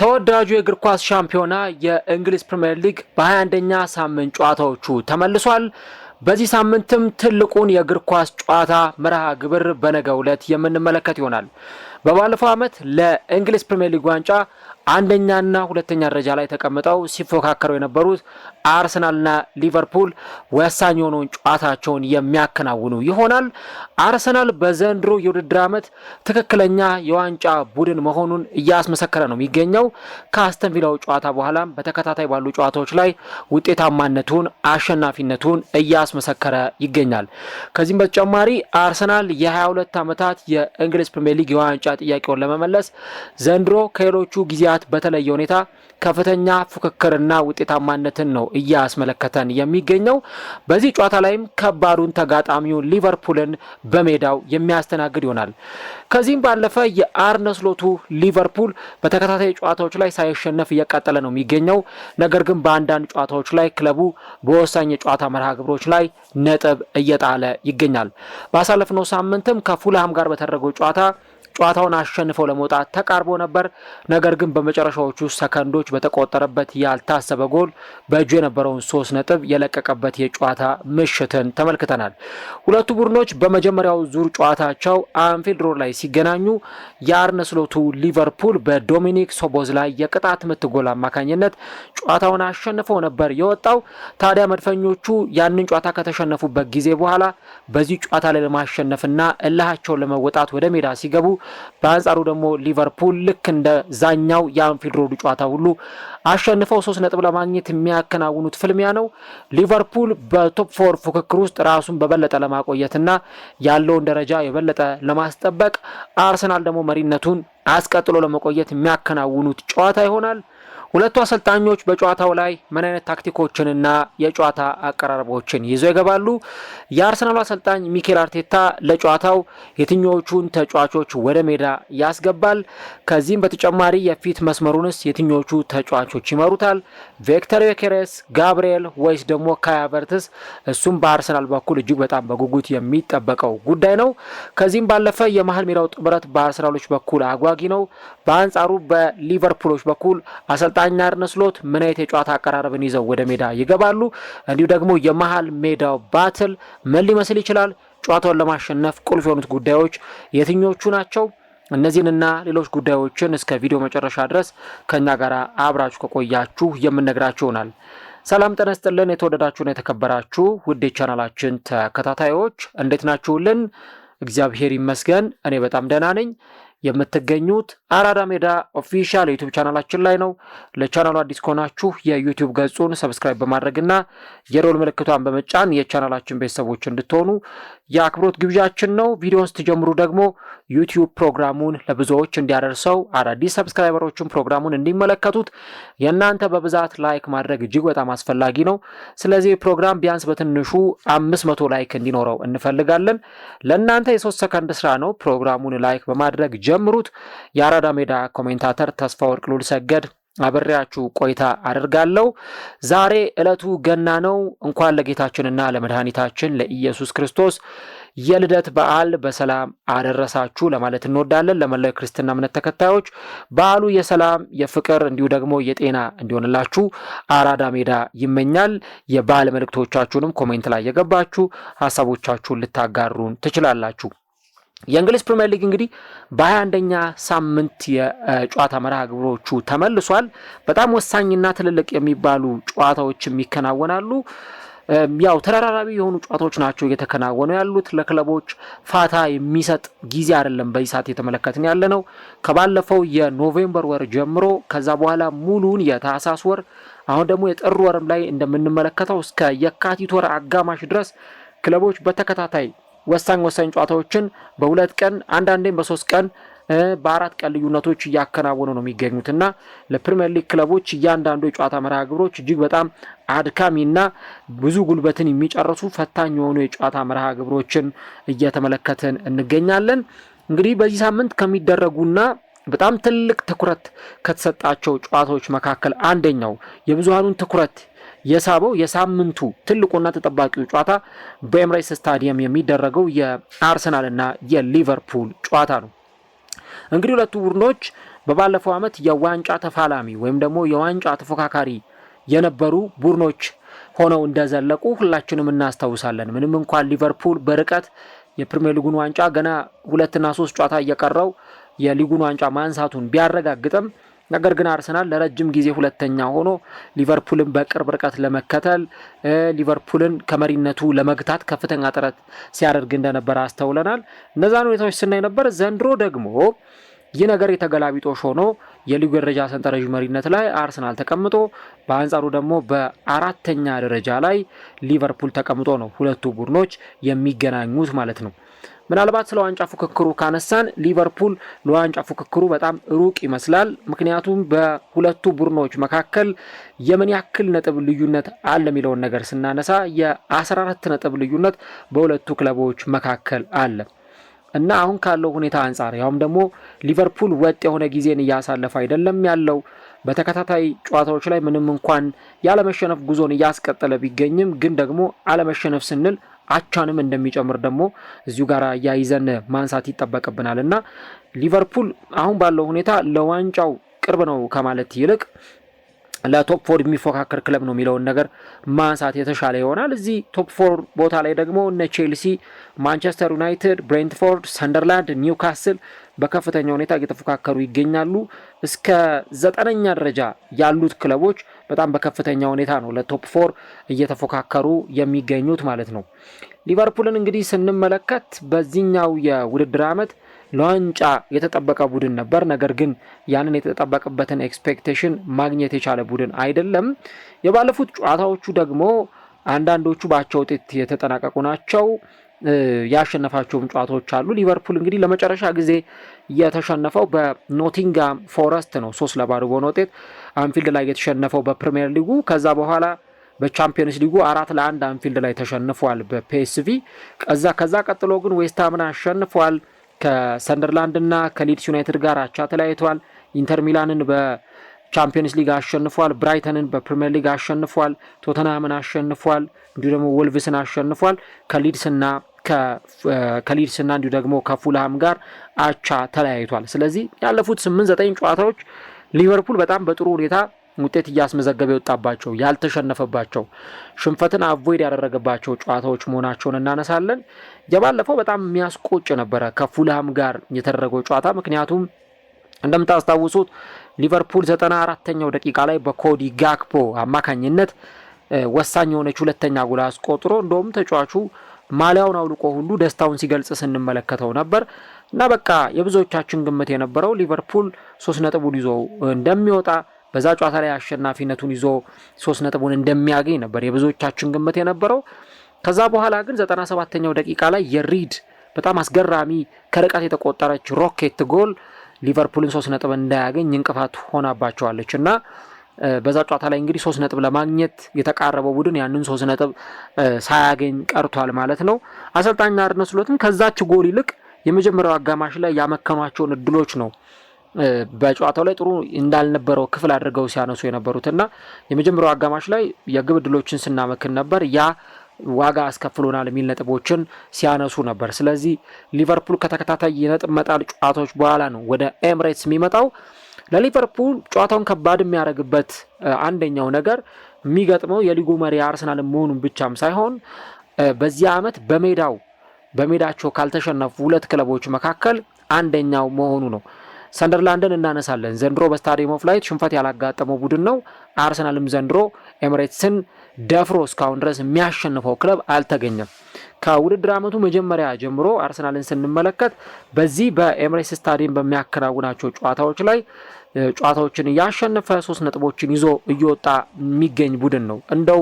ተወዳጁ የእግር ኳስ ሻምፒዮና የእንግሊዝ ፕሪሚየር ሊግ በ21ኛ ሳምንት ጨዋታዎቹ ተመልሷል። በዚህ ሳምንትም ትልቁን የእግር ኳስ ጨዋታ መርሃ ግብር በነገው ዕለት የምንመለከት ይሆናል። በባለፈው ዓመት ለእንግሊዝ ፕሪሚየር ሊግ ዋንጫ አንደኛና ሁለተኛ ደረጃ ላይ ተቀምጠው ሲፎካከሩ የነበሩት አርሰናልና ሊቨርፑል ወሳኝ የሆነውን ጨዋታቸውን የሚያከናውኑ ይሆናል። አርሰናል በዘንድሮ የውድድር ዓመት ትክክለኛ የዋንጫ ቡድን መሆኑን እያስመሰከረ ነው የሚገኘው። ከአስተን ቪላው ጨዋታ በኋላም በተከታታይ ባሉ ጨዋታዎች ላይ ውጤታማነቱን፣ አሸናፊነቱን እያስመሰከረ ይገኛል። ከዚህም በተጨማሪ አርሰናል የ22 ዓመታት የእንግሊዝ ፕሪሚየር ሊግ የዋንጫ ጥያቄውን ለመመለስ ዘንድሮ ከሌሎቹ ጊዜያት በተለየ ሁኔታ ከፍተኛ ፉክክርና ውጤታማነትን ነው እያስመለከተን የሚገኘው። በዚህ ጨዋታ ላይም ከባዱን ተጋጣሚውን ሊቨርፑልን በሜዳው የሚያስተናግድ ይሆናል። ከዚህም ባለፈ የአርነ ስሎቱ ሊቨርፑል በተከታታይ ጨዋታዎች ላይ ሳይሸነፍ እየቀጠለ ነው የሚገኘው። ነገር ግን በአንዳንድ ጨዋታዎች ላይ ክለቡ በወሳኝ የጨዋታ መርሃ ግብሮች ላይ ነጥብ እየጣለ ይገኛል። ባሳለፍነው ሳምንትም ከፉልሃም ጋር በተደረገው ጨዋታውን አሸንፈው ለመውጣት ተቃርቦ ነበር። ነገር ግን በመጨረሻዎቹ ሰከንዶች በተቆጠረበት ያልታሰበ ጎል በእጁ የነበረውን 3 ነጥብ የለቀቀበት የጨዋታ ምሽትን ተመልክተናል። ሁለቱ ቡድኖች በመጀመሪያው ዙር ጨዋታቸው አንፊልድ ሮድ ላይ ሲገናኙ የአርነ ስሎቱ ሊቨርፑል በዶሚኒክ ሶቦዝ ላይ የቅጣት ምት ጎል አማካኝነት ጨዋታውን አሸንፈው ነበር የወጣው። ታዲያ መድፈኞቹ ያንን ጨዋታ ከተሸነፉበት ጊዜ በኋላ በዚህ ጨዋታ ላይ ለማሸነፍና እልሃቸውን ለመወጣት ወደ ሜዳ ሲገቡ በአንጻሩ ደግሞ ሊቨርፑል ልክ እንደ ዛኛው የአንፊልድ ሮድ ጨዋታ ሁሉ አሸንፈው 3 ነጥብ ለማግኘት የሚያከናውኑት ፍልሚያ ነው። ሊቨርፑል በቶፕ 4 ፉክክር ውስጥ ራሱን በበለጠ ለማቆየትና ያለውን ደረጃ የበለጠ ለማስጠበቅ፣ አርሰናል ደግሞ መሪነቱን አስቀጥሎ ለመቆየት የሚያከናውኑት ጨዋታ ይሆናል። ሁለቱ አሰልጣኞች በጨዋታው ላይ ምን አይነት ታክቲኮችንና የጨዋታ አቀራረቦችን ይዘው ይገባሉ? የአርሰናሉ አሰልጣኝ ሚኬል አርቴታ ለጨዋታው የትኞቹን ተጫዋቾች ወደ ሜዳ ያስገባል? ከዚህም በተጨማሪ የፊት መስመሩንስ የትኞቹ ተጫዋቾች ይመሩታል? ቪክተር ዮኬሬስ፣ ጋብሪኤል ወይስ ደግሞ ካይ ሃቨርትዝ? እሱም በአርሰናል በኩል እጅግ በጣም በጉጉት የሚጠበቀው ጉዳይ ነው። ከዚህም ባለፈ የመሀል ሜዳው ጥምረት በአርሰናሎች በኩል አጓጊ ነው። በአንጻሩ በሊቨርፑሎች በኩል አሰልጣኝ አርነ ስሎት ምን አይነት የጨዋታ አቀራረብን ይዘው ወደ ሜዳ ይገባሉ? እንዲሁ ደግሞ የመሃል ሜዳው ባትል ምን ሊመስል ይችላል? ጨዋታውን ለማሸነፍ ቁልፍ የሆኑት ጉዳዮች የትኞቹ ናቸው? እነዚህንና ሌሎች ጉዳዮችን እስከ ቪዲዮ መጨረሻ ድረስ ከኛ ጋር አብራችሁ ከቆያችሁ የምንነግራችሁ ይሆናል። ሰላም ጤና ይስጥልን። የተወደዳችሁና የተከበራችሁ ውድ ቻናላችን ተከታታዮች እንዴት ናችሁልን? እግዚአብሔር ይመስገን እኔ በጣም ደህና ነኝ። የምትገኙት አራዳ ሜዳ ኦፊሻል የዩቲዩብ ቻናላችን ላይ ነው። ለቻናሉ አዲስ ከሆናችሁ የዩቲዩብ ገጹን ሰብስክራይብ በማድረግና የደወል ምልክቷን በመጫን የቻናላችን ቤተሰቦች እንድትሆኑ የአክብሮት ግብዣችን ነው። ቪዲዮውን ስትጀምሩ ደግሞ ዩቲዩብ ፕሮግራሙን ለብዙዎች እንዲያደርሰው አዳዲስ ሰብስክራይበሮችን ፕሮግራሙን እንዲመለከቱት የእናንተ በብዛት ላይክ ማድረግ እጅግ በጣም አስፈላጊ ነው። ስለዚህ ፕሮግራም ቢያንስ በትንሹ 500 ላይክ እንዲኖረው እንፈልጋለን። ለእናንተ የ3 ሰከንድ ስራ ነው። ፕሮግራሙን ላይክ በማድረግ ጀምሩት። የአራዳ ሜዳ ኮሜንታተር ተስፋ ወርቅ ሉል ሰገድ አብሬያችሁ ቆይታ አደርጋለሁ። ዛሬ ዕለቱ ገና ነው። እንኳን ለጌታችንና ለመድኃኒታችን ለኢየሱስ ክርስቶስ የልደት በዓል በሰላም አደረሳችሁ ለማለት እንወዳለን። ለመላው ክርስትና እምነት ተከታዮች በዓሉ የሰላም የፍቅር እንዲሁ ደግሞ የጤና እንዲሆንላችሁ አራዳ ሜዳ ይመኛል። የበዓል መልእክቶቻችሁንም ኮሜንት ላይ የገባችሁ ሀሳቦቻችሁን ልታጋሩን ትችላላችሁ። የእንግሊዝ ፕሪሚየር ሊግ እንግዲህ በ21ኛ ሳምንት የጨዋታ መርሃ ግብሮቹ ተመልሷል። በጣም ወሳኝና ትልልቅ የሚባሉ ጨዋታዎችም ይከናወናሉ። ያው ተራራቢ የሆኑ ጨዋታዎች ናቸው እየተከናወኑ ያሉት። ለክለቦች ፋታ የሚሰጥ ጊዜ አይደለም በዚህ ሰዓት የተመለከትን ያለ ነው። ከባለፈው የኖቬምበር ወር ጀምሮ ከዛ በኋላ ሙሉን የታህሳስ ወር አሁን ደግሞ የጥር ወርም ላይ እንደምንመለከተው እስከ የካቲት ወር አጋማሽ ድረስ ክለቦች በተከታታይ ወሳኝ ጨዋታዎችን በ2 ቀን አንዳንዴም በ3 ቀን በ4 ቀን ልዩነቶች እያከናወኑ ነው የሚገኙትና ለፕሪሚየር ሊግ ክለቦች እያንዳንዱ የጨዋታ መርሃ ግብሮች እጅግ በጣም አድካሚና ብዙ ጉልበትን የሚጨርሱ ፈታኝ የሆኑ የጨዋታ መርሃ ግብሮችን እየተመለከትን እንገኛለን። እንግዲህ በዚህ ሳምንት ከሚደረጉና በጣም ትልቅ ትኩረት ከተሰጣቸው ጨዋታዎች መካከል አንደኛው የብዙሃኑን ትኩረት የሳበው የሳምንቱ ትልቁና ተጠባቂው ጨዋታ በኤምሬትስ ስታዲየም የሚደረገው የአርሰናልና የሊቨርፑል ጨዋታ ነው። እንግዲህ ሁለቱ ቡድኖች በባለፈው ዓመት የዋንጫ ተፋላሚ ወይም ደግሞ የዋንጫ ተፎካካሪ የነበሩ ቡድኖች ሆነው እንደዘለቁ ሁላችንም እናስታውሳለን። ምንም እንኳን ሊቨርፑል በርቀት የፕሪሚየር ሊጉን ዋንጫ ገና 2 እና 3 ጨዋታ እየቀረው የሊጉን ዋንጫ ማንሳቱን ቢያረጋግጥም ነገር ግን አርሰናል ለረጅም ጊዜ ሁለተኛ ሆኖ ሊቨርፑልን በቅርብ ርቀት ለመከተል ሊቨርፑልን ከመሪነቱ ለመግታት ከፍተኛ ጥረት ሲያደርግ እንደነበር አስተውለናል። እነዛን ሁኔታዎች ስናይ ነበር። ዘንድሮ ደግሞ ይህ ነገር የተገላቢጦሽ ሆኖ የሊጉ ደረጃ ሰንጠረዥ መሪነት ላይ አርሰናል ተቀምጦ በአንጻሩ ደግሞ በአራተኛ ደረጃ ላይ ሊቨርፑል ተቀምጦ ነው ሁለቱ ቡድኖች የሚገናኙት ማለት ነው። ምናልባት ስለ ዋንጫ ፉክክሩ ካነሳን ሊቨርፑል ለዋንጫ ፉክክሩ በጣም ሩቅ ይመስላል። ምክንያቱም በሁለቱ ቡድኖች መካከል የምን ያክል ነጥብ ልዩነት አለ የሚለውን ነገር ስናነሳ የ14 ነጥብ ልዩነት በሁለቱ ክለቦች መካከል አለ እና አሁን ካለው ሁኔታ አንጻር ያውም ደግሞ ሊቨርፑል ወጥ የሆነ ጊዜን እያሳለፈ አይደለም ያለው። በተከታታይ ጨዋታዎች ላይ ምንም እንኳን ያለመሸነፍ ጉዞን እያስቀጠለ ቢገኝም ግን ደግሞ አለመሸነፍ ስንል አቻንም እንደሚጨምር ደግሞ እዚሁ ጋር ያይዘን ማንሳት ይጠበቅብናል እና ሊቨርፑል አሁን ባለው ሁኔታ ለዋንጫው ቅርብ ነው ከማለት ይልቅ ለቶፕ 4 የሚፎካከር ክለብ ነው የሚለውን ነገር ማንሳት የተሻለ ይሆናል። እዚህ ቶፕ 4 ቦታ ላይ ደግሞ እነ ቼልሲ፣ ማንቸስተር ዩናይትድ፣ ብሬንትፎርድ፣ ሰንደርላንድ፣ ኒውካስል በከፍተኛ ሁኔታ እየተፎካከሩ ይገኛሉ። እስከ 9ኛ ደረጃ ያሉት ክለቦች በጣም በከፍተኛ ሁኔታ ነው ለቶፕ 4 እየተፎካከሩ የሚገኙት ማለት ነው። ሊቨርፑልን እንግዲህ ስንመለከት በዚህኛው የውድድር ዓመት ለዋንጫ የተጠበቀ ቡድን ነበር። ነገር ግን ያንን የተጠበቀበትን ኤክስፔክቴሽን ማግኘት የቻለ ቡድን አይደለም። የባለፉት ጨዋታዎቹ ደግሞ አንዳንዶቹ በአቻ ውጤት የተጠናቀቁ ናቸው። ያሸነፋቸውም ጨዋታዎች አሉ። ሊቨርፑል እንግዲህ ለመጨረሻ ጊዜ የተሸነፈው በኖቲንጋም ፎረስት ነው 3-0 በሆነ ውጤት አንፊልድ ላይ የተሸነፈው በፕሪሚየር ሊጉ። ከዛ በኋላ በቻምፒየንስ ሊጉ 4-1 አንፊልድ ላይ ተሸንፏል በፒኤስቪ። ከዛ ቀጥሎ ግን ዌስትሃምን አሸንፏል። ከሰንደርላንድ እና ከሊድስ ዩናይትድ ጋር አቻ ተለያይተዋል። ኢንተር ሚላንን በቻምፒየንስ ሊግ አሸንፏል። ብራይተንን በፕሪሚየር ሊግ አሸንፏል። ቶተንሃምን አሸንፏል። እንዲሁ ደግሞ ወልቭስን አሸንፏል። ከሊድስና እንዲሁ ደግሞ ከፉልሃም ጋር አቻ ተለያይቷል። ስለዚህ ያለፉት 8-9 ጨዋታዎች ሊቨርፑል በጣም በጥሩ ሁኔታ ውጤት እያስመዘገበ የወጣባቸው ያልተሸነፈባቸው ሽንፈትን አቮይድ ያደረገባቸው ጨዋታዎች መሆናቸውን እናነሳለን። የባለፈው በጣም የሚያስቆጭ ነበረ ከፉልሃም ጋር የተደረገው ጨዋታ። ምክንያቱም እንደምታስታውሱት ሊቨርፑል 94ኛው ደቂቃ ላይ በኮዲ ጋክፖ አማካኝነት ወሳኝ የሆነች ሁለተኛ ጎል አስቆጥሮ እንደውም ተጫዋቹ ማሊያውን አውልቆ ሁሉ ደስታውን ሲገልጽ ስንመለከተው ነበር እና በቃ የብዙዎቻችን ግምት የነበረው ሊቨርፑል 3 ነጥቡን ይዞ እንደሚወጣ በዛ ጨዋታ ላይ አሸናፊነቱን ይዞ 3 ነጥቡን እንደሚያገኝ ነበር የብዙዎቻችን ግምት የነበረው። ከዛ በኋላ ግን 97ኛው ደቂቃ ላይ የሪድ በጣም አስገራሚ ከርቀት የተቆጠረች ሮኬት ጎል ሊቨርፑልን 3 ነጥብ እንዳያገኝ እንቅፋት ሆናባቸዋለች እና በዛ ጨዋታ ላይ እንግዲህ 3 ነጥብ ለማግኘት የተቃረበው ቡድን ያንን 3 ነጥብ ሳያገኝ ቀርቷል ማለት ነው። አሰልጣኝ አርነ ስሎትም ከዛች ጎል ይልቅ የመጀመሪያው አጋማሽ ላይ ያመከኗቸውን እድሎች ነው በጨዋታው ላይ ጥሩ እንዳልነበረው ክፍል አድርገው ሲያነሱ የነበሩትና የመጀመሪያው አጋማሽ ላይ የግብ እድሎችን ስናመክን ነበር፣ ያ ዋጋ አስከፍሎናል የሚል ነጥቦችን ሲያነሱ ነበር። ስለዚህ ሊቨርፑል ከተከታታይ የነጥብ መጣል ጨዋታዎች በኋላ ነው ወደ ኤምሬትስ የሚመጣው። ለሊቨርፑል ጨዋታውን ከባድ የሚያደርግበት አንደኛው ነገር የሚገጥመው የሊጉ መሪ አርሰናል መሆኑን ብቻም ሳይሆን በዚህ ዓመት በሜዳቸው ካልተሸነፉ ሁለት ክለቦች መካከል አንደኛው መሆኑ ነው። ሰንደርላንድን እናነሳለን። ዘንድሮ በስታዲየም ኦፍ ላይት ሽንፈት ያላጋጠመው ቡድን ነው። አርሰናልም ዘንድሮ ኤምሬትስን ደፍሮ እስካሁን ድረስ የሚያሸንፈው ክለብ አልተገኘም። ከውድድር ዓመቱ መጀመሪያ ጀምሮ አርሰናልን ስንመለከት በዚህ በኤምሬትስ ስታዲየም በሚያከናውናቸው ጨዋታዎች ላይ ጨዋታዎችን እያሸነፈ 3 ነጥቦችን ይዞ እየወጣ የሚገኝ ቡድን ነው። እንደው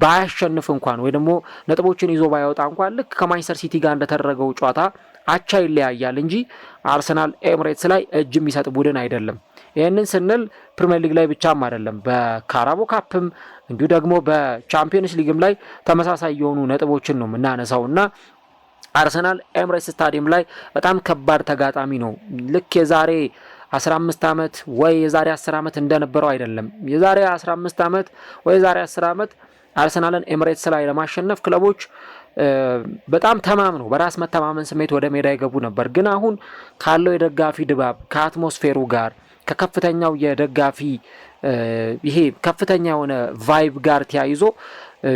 ባያሸንፍ እንኳን ወይ ደግሞ ነጥቦችን ይዞ ባይወጣ እንኳን ልክ ከማንቸስተር ሲቲ ጋር እንደተደረገው ጨዋታ አቻ ይለያያል እንጂ አርሰናል ኤምሬትስ ላይ እጅ የሚሰጥ ቡድን አይደለም። ይህንን ስንል ፕሪሚየር ሊግ ላይ ብቻም አይደለም፣ በካራቦ ካፕም እንዲሁ ደግሞ በቻምፒየንስ ሊግም ላይ ተመሳሳይ የሆኑ ነጥቦችን ነው የምናነሳው እና አርሰናል ኤምሬትስ ስታዲየም ላይ በጣም ከባድ ተጋጣሚ ነው። ልክ የዛሬ 15 ዓመት ወይ የዛሬ 10 ዓመት እንደነበረው አይደለም። የዛሬ 15 ዓመት ወይ የዛሬ 10 ዓመት አርሰናልን ኤምሬትስ ላይ ለማሸነፍ ክለቦች በጣም ተማምነው በራስ መተማመን ስሜት ወደ ሜዳ ይገቡ ነበር። ግን አሁን ካለው የደጋፊ ድባብ ከአትሞስፌሩ ጋር ከከፍተኛው የደጋፊ ይሄ ከፍተኛ የሆነ ቫይብ ጋር ተያይዞ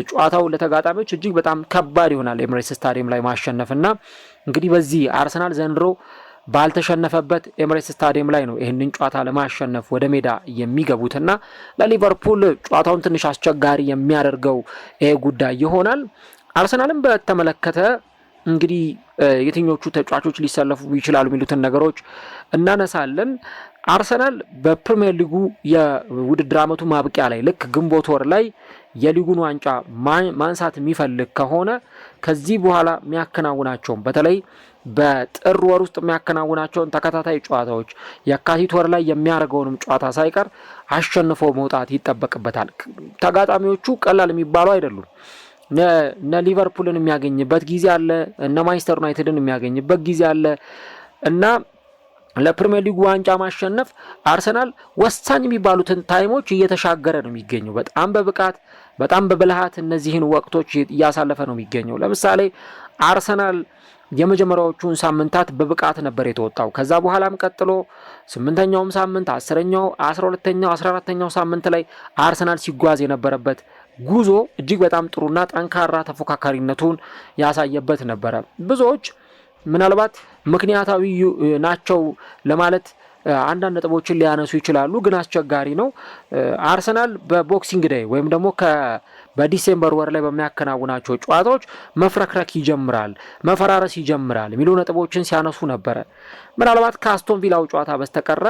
ጨዋታው ለተጋጣሚዎች እጅግ በጣም ከባድ ይሆናል ኤምሬትስ ስታዲየም ላይ ማሸነፍና እንግዲህ በዚህ አርሰናል ዘንድሮ ባልተሸነፈበት ኤምሬትስ ስታዲየም ላይ ነው ይህንን ጨዋታ ለማሸነፍ ወደ ሜዳ የሚገቡትና ለሊቨርፑል ጨዋታውን ትንሽ አስቸጋሪ የሚያደርገው ይሄ ጉዳይ ይሆናል። አርሰናልን በተመለከተ እንግዲህ የትኞቹ ተጫዋቾች ሊሰለፉ ይችላሉ የሚሉትን ነገሮች እናነሳለን። አርሰናል በፕሪሚየር ሊጉ የውድድር ዓመቱ ማብቂያ ላይ ልክ ግንቦት ወር ላይ የሊጉን ዋንጫ ማንሳት የሚፈልግ ከሆነ ከዚህ በኋላ የሚያከናውናቸውን በተለይ በጥር ወር ውስጥ የሚያከናውናቸውን ተከታታይ ጨዋታዎች የካቲት ወር ላይ የሚያደርገውንም ጨዋታ ሳይቀር አሸንፎ መውጣት ይጠበቅበታል። ተጋጣሚዎቹ ቀላል የሚባሉ አይደሉም። እነ ሊቨርፑልን የሚያገኝበት ጊዜ አለ፣ እነ ማንቸስተር ዩናይትድን የሚያገኝበት ጊዜ አለ እና ለፕሪሚየር ሊጉ ዋንጫ ማሸነፍ አርሰናል ወሳኝ የሚባሉትን ታይሞች እየተሻገረ ነው የሚገኘው። በጣም በብቃት በጣም በብልሃት እነዚህን ወቅቶች እያሳለፈ ነው የሚገኘው። ለምሳሌ አርሰናል የመጀመሪያዎቹን ሳምንታት በብቃት ነበር የተወጣው። ከዛ በኋላም ቀጥሎ 8ኛውም ሳምንት 10ኛው 12ኛው 14ኛው ሳምንት ላይ አርሰናል ሲጓዝ የነበረበት ጉዞ እጅግ በጣም ጥሩና ጠንካራ ተፎካካሪነቱን ያሳየበት ነበረ። ብዙዎች ምናልባት ምክንያታዊ ናቸው ለማለት አንዳንድ ነጥቦችን ሊያነሱ ይችላሉ፣ ግን አስቸጋሪ ነው። አርሰናል በቦክሲንግ ዴይ ወይም ደግሞ በዲሴምበር ወር ላይ በሚያከናውናቸው ጨዋታዎች መፍረክረክ ይጀምራል፣ መፈራረስ ይጀምራል የሚሉ ነጥቦችን ሲያነሱ ነበረ። ምናልባት ከአስቶን ቪላው ጨዋታ በስተቀረ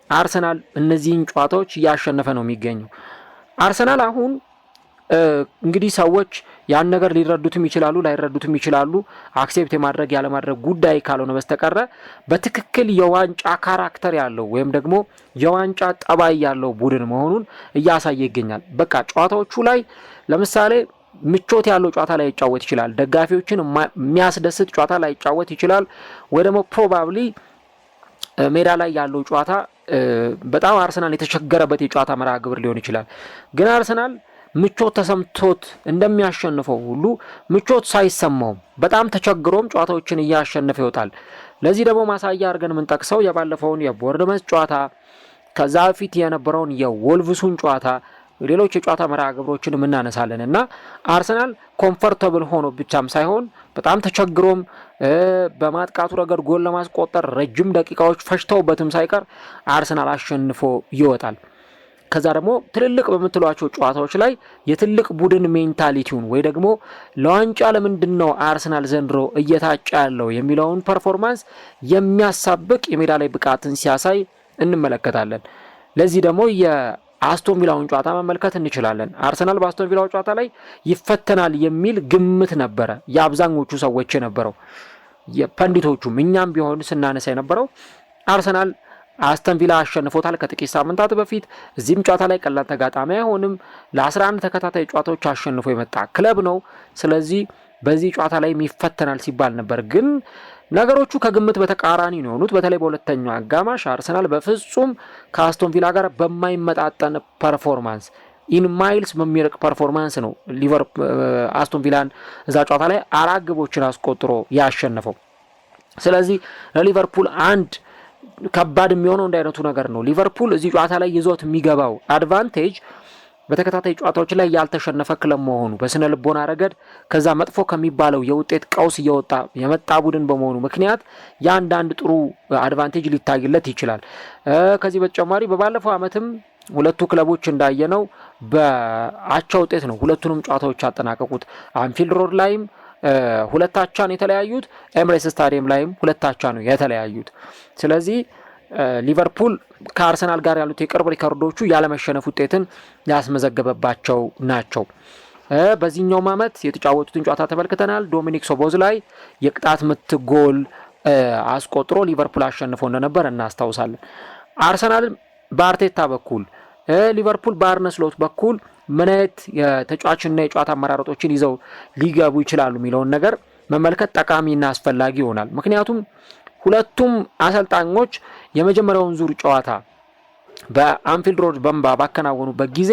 አርሰናል እነዚህን ጨዋታዎች እያሸነፈ ነው የሚገኘው። አርሰናል አሁን እንግዲህ ሰዎች ያን ነገር ሊረዱትም ይችላሉ ላይረዱትም ይችላሉ። አክሴፕት የማድረግ ያለማድረግ ጉዳይ ካልሆነ በስተቀረ በትክክል የዋንጫ ካራክተር ያለው ወይም ደግሞ የዋንጫ ጠባይ ያለው ቡድን መሆኑን እያሳየ ይገኛል። በቃ ጨዋታዎቹ ላይ ለምሳሌ ምቾት ያለው ጨዋታ ላይ ይጫወት ይችላል፣ ደጋፊዎችን የሚያስደስት ጨዋታ ላይ ይጫወት ይችላል፣ ወይ ደግሞ ፕሮባብሊ ሜዳ ላይ ያለው ጨዋታ በጣም አርሰናል የተቸገረበት የጨዋታ መርሃ ግብር ሊሆን ይችላል። ግን አርሰናል ምቾት ተሰምቶት እንደሚያሸንፈው ሁሉ ምቾት ሳይሰማውም በጣም ተቸግሮም ጨዋታዎችን እያሸነፈ ይወጣል። ለዚህ ደግሞ ማሳያ አድርገን የምንጠቅሰው የባለፈውን የቦርንመዝ ጨዋታ፣ ከዛ በፊት የነበረውን የወልቭሱን ጨዋታ፣ ሌሎች የጨዋታ መርሃ ግብሮችን እናነሳለን እና አርሰናል ኮምፎርታብል ሆኖ ብቻም ሳይሆን በጣም ተቸግሮም በማጥቃቱ ረገድ ጎል ለማስቆጠር ረጅም ደቂቃዎች ፈጅተውበትም ሳይቀር አርሰናል አሸንፎ ይወጣል። ከዛ ደግሞ ትልልቅ በምትሏቸው ጨዋታዎች ላይ የትልቅ ቡድን ሜንታሊቲውን ወይ ደግሞ ለዋንጫ ለምንድን ነው አርሰናል ዘንድሮ እየታጨ ያለው የሚለውን ፐርፎርማንስ የሚያሳብቅ የሜዳ ላይ ብቃትን ሲያሳይ እንመለከታለን። ለዚህ ደግሞ የአስቶን ቪላውን ጨዋታ መመልከት እንችላለን። አርሰናል በአስቶን ቪላው ጨዋታ ላይ ይፈተናል የሚል ግምት ነበረ የአብዛኞቹ ሰዎች የነበረው፣ የፐንዲቶቹም እኛም ቢሆን ስናነሳ የነበረው አርሰናል አስተን ቪላ አሸንፎታል ከጥቂት ሳምንታት በፊት። እዚህም ጨዋታ ላይ ቀላል ተጋጣሚ አይሆንም። ለ11 ተከታታይ ጨዋታዎች አሸንፎ የመጣ ክለብ ነው። ስለዚህ በዚህ ጨዋታ ላይ ይፈተናል ሲባል ነበር። ግን ነገሮቹ ከግምት በተቃራኒ ነው የሆኑት። በተለይ በሁለተኛው አጋማሽ አርሰናል በፍጹም ከአስቶን ቪላ ጋር በማይመጣጠን ፐርፎርማንስ ኢን ማይልስ በሚርቅ ፐርፎርማንስ ነው አስቶን ቪላን እዛ ጨዋታ ላይ 4 ግቦችን አስቆጥሮ ያሸነፈው። ስለዚህ ለሊቨርፑል አንድ ከባድ የሚሆነው እንዳይነቱ ነገር ነው። ሊቨርፑል እዚህ ጨዋታ ላይ ይዞት የሚገባው አድቫንቴጅ በተከታታይ ጨዋታዎች ላይ ያልተሸነፈ ክለብ መሆኑ በስነ ልቦና ረገድ ከዛ መጥፎ ከሚባለው የውጤት ቀውስ እየወጣ የመጣ ቡድን በመሆኑ ምክንያት የአንዳንድ ጥሩ አድቫንቴጅ ሊታይለት ይችላል። ከዚህ በተጨማሪ በባለፈው ዓመትም ሁለቱ ክለቦች እንዳየነው በአቻ ውጤት ነው ሁለቱንም ጨዋታዎች ያጠናቀቁት። አንፊልድ ሮድ ላይም ሁለታቻ ነው የተለያዩት፣ ኤምሬትስ ስታዲየም ላይም ሁለታቻ ነው የተለያዩት። ስለዚህ ሊቨርፑል ከአርሰናል ጋር ያሉት የቅርብ ሪከርዶቹ ያለመሸነፍ ውጤትን ያስመዘገበባቸው ናቸው። በዚህኛውም ዓመት የተጫወቱትን ጨዋታ ተመልክተናል። ዶሚኒክ ሶቦዝላይ የቅጣት ምት ጎል አስቆጥሮ ሊቨርፑል አሸንፎ እንደነበር እናስታውሳለን። አርሰናል በአርቴታ በኩል ሊቨርፑል በአርነ ስሎት በኩል ምን አይነት የተጫዋችና የጨዋታ አመራረጦችን ይዘው ሊገቡ ይችላሉ የሚለውን ነገር መመልከት ጠቃሚና አስፈላጊ ይሆናል። ምክንያቱም ሁለቱም አሰልጣኞች የመጀመሪያውን ዙር ጨዋታ በአንፊልድ ሮድ ባከናወኑበት ጊዜ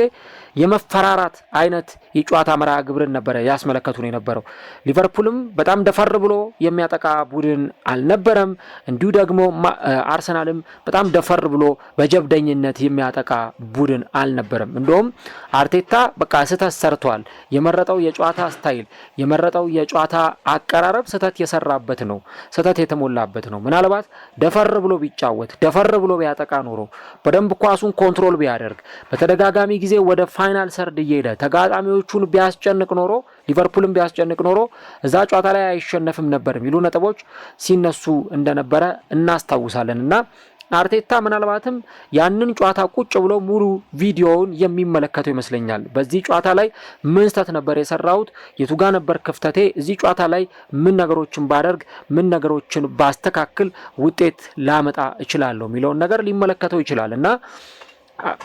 የመፈራራት አይነት የጨዋታ መርሃ ግብርን ነበር ያስመለከቱን የነበረው። ሊቨርፑልም በጣም ደፈር ብሎ የሚያጠቃ ቡድን አልነበረም። እንዲሁ ደግሞ አርሰናልም በጣም ደፈር ብሎ በጀብደኝነት የሚያጠቃ ቡድን አልነበረም። እንደውም አርቴታ በቃ ስህተት ሰርቷል። የመረጠው የጨዋታ ስታይል፣ የመረጠው የጨዋታ አቀራረብ ስህተት የሰራበት ነው፣ ስህተት የተሞላበት ነው። ምናልባት ደፈር ብሎ ቢጫወት፣ ደፈር ብሎ ቢያጠቃ ኖሮ፣ በደንብ ኳሱን ኮንትሮል ቢያደርግ፣ በተደጋጋሚ ጊዜ ወደ ፋይናል ሰርድ እየሄደ ተጋጣሚዎቹን ቢያስጨንቅ ኖሮ፣ ሊቨርፑልን ቢያስጨንቅ ኖሮ እዛ ጨዋታ ላይ አይሸነፍም ነበር የሚሉ ነጥቦች ሲነሱ እንደነበረ እናስታውሳለን። እና አርቴታ ምናልባትም ያንን ጨዋታ ቁጭ ብሎ ሙሉ ቪዲዮውን የሚመለከተው ይመስለኛል። በዚህ ጨዋታ ላይ ምን ስህተት ነበር የሰራሁት፣ የቱጋ ነበር ክፍተቴ፣ እዚህ ጨዋታ ላይ ምን ነገሮችን ባደርግ፣ ምን ነገሮችን ባስተካክል ውጤት ላመጣ እችላለሁ የሚለውን ነገር ሊመለከተው ይችላል። እና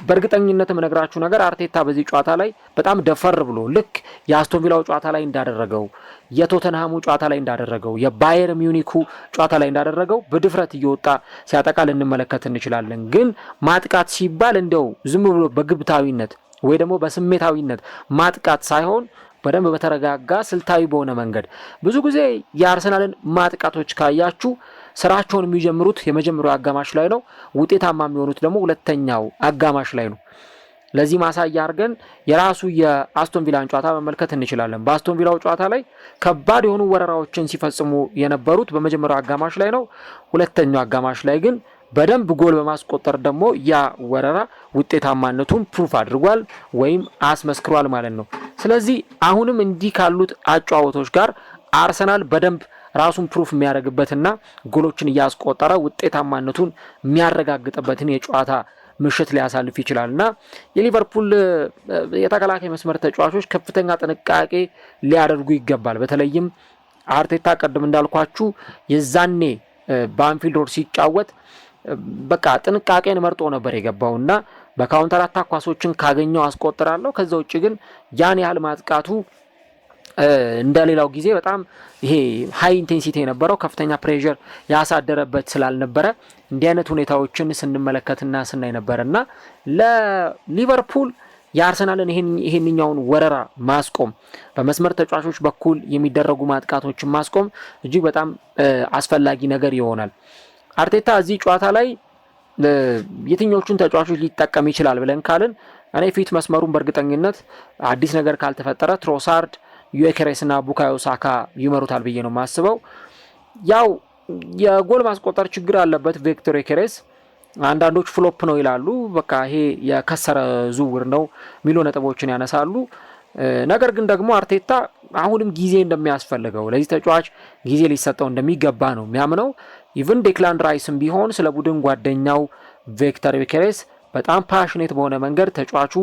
በእርግጠኝነት የምነግራችሁ ነገር አርቴታ በዚህ ጨዋታ ላይ በጣም ደፈር ብሎ ልክ የአስቶን ቪላው ጨዋታ ላይ እንዳደረገው፣ የቶተንሃሙ ጨዋታ ላይ እንዳደረገው፣ የባየር ሚዩኒኩ ጨዋታ ላይ እንዳደረገው በድፍረት እየወጣ ሲያጠቃ ልንመለከት እንችላለን። ግን ማጥቃት ሲባል እንደው ዝም ብሎ በግብታዊነት ወይ ደግሞ በስሜታዊነት ማጥቃት ሳይሆን በደንብ በተረጋጋ ስልታዊ በሆነ መንገድ ብዙ ጊዜ የአርሰናልን ማጥቃቶች ካያችሁ ስራቸውን የሚጀምሩት የመጀመሪያው አጋማሽ ላይ ነው። ውጤታማ የሚሆኑት ደግሞ ሁለተኛው አጋማሽ ላይ ነው። ለዚህ ማሳያ አድርገን የራሱ የአስቶን ቪላን ጨዋታ መመልከት እንችላለን። በአስቶን ቪላው ጨዋታ ላይ ከባድ የሆኑ ወረራዎችን ሲፈጽሙ የነበሩት በመጀመሪያው አጋማሽ ላይ ነው። ሁለተኛው አጋማሽ ላይ ግን በደንብ ጎል በማስቆጠር ደግሞ ያ ወረራ ውጤታማነቱን ፕሩፍ አድርጓል ወይም አስመስክሯል ማለት ነው። ስለዚህ አሁንም እንዲህ ካሉት አጫዋቾች ጋር አርሰናል በደንብ ራሱን ፕሩፍ የሚያደርግበትና ጎሎችን እያስቆጠረ ውጤታማነቱን የሚያረጋግጥበትን የጨዋታ ምሽት ሊያሳልፍ ይችላልና የሊቨርፑል የተከላካይ መስመር ተጫዋቾች ከፍተኛ ጥንቃቄ ሊያደርጉ ይገባል። በተለይም አርቴታ ቀደም እንዳልኳችሁ የዛኔ በአንፊልድ ሮድ ሲጫወት በቃ ጥንቃቄን መርጦ ነበር የገባውና በካውንተር አታክ ኳሶችን ካገኘው አስቆጥራለሁ። ከዛ ውጭ ግን ያን ያህል ማጥቃቱ እንደሌላው ጊዜ በጣም ይሄ ሃይ ኢንቴንሲቲ የነበረው ከፍተኛ ፕሬሸር ያሳደረበት ስላልነበረ እንዲህ አይነት ሁኔታዎችን ስንመለከትና ስናይ ነበርና ለሊቨርፑል የአርሰናልን ይሄንኛውን ወረራ ማስቆም፣ በመስመር ተጫዋቾች በኩል የሚደረጉ ማጥቃቶችን ማስቆም እጅግ በጣም አስፈላጊ ነገር ይሆናል። አርቴታ እዚህ ጨዋታ ላይ የትኞቹን ተጫዋቾች ሊጠቀም ይችላል ብለን ካልን እኔ ፊት መስመሩን በእርግጠኝነት አዲስ ነገር ካልተፈጠረ ትሮሳርድ፣ ዩኬሬስ እና ቡካዮ ሳካ ይመሩታል ብዬ ነው የማስበው። ያው የጎል ማስቆጠር ችግር አለበት ቪክቶር ዩኬሬስ። አንዳንዶች ፍሎፕ ነው ይላሉ። በቃ ይሄ የከሰረ ዝውውር ነው የሚሉ ነጥቦችን ያነሳሉ። ነገር ግን ደግሞ አርቴታ አሁንም ጊዜ እንደሚያስፈልገው ለዚህ ተጫዋች ጊዜ ሊሰጠው እንደሚገባ ነው የሚያምነው። ኢቭን ዴክላን ራይስም ቢሆን ስለ ቡድን ጓደኛው ቪክቶር ዩኬሬስ በጣም ፓሽኔት በሆነ መንገድ ተጫዋቹ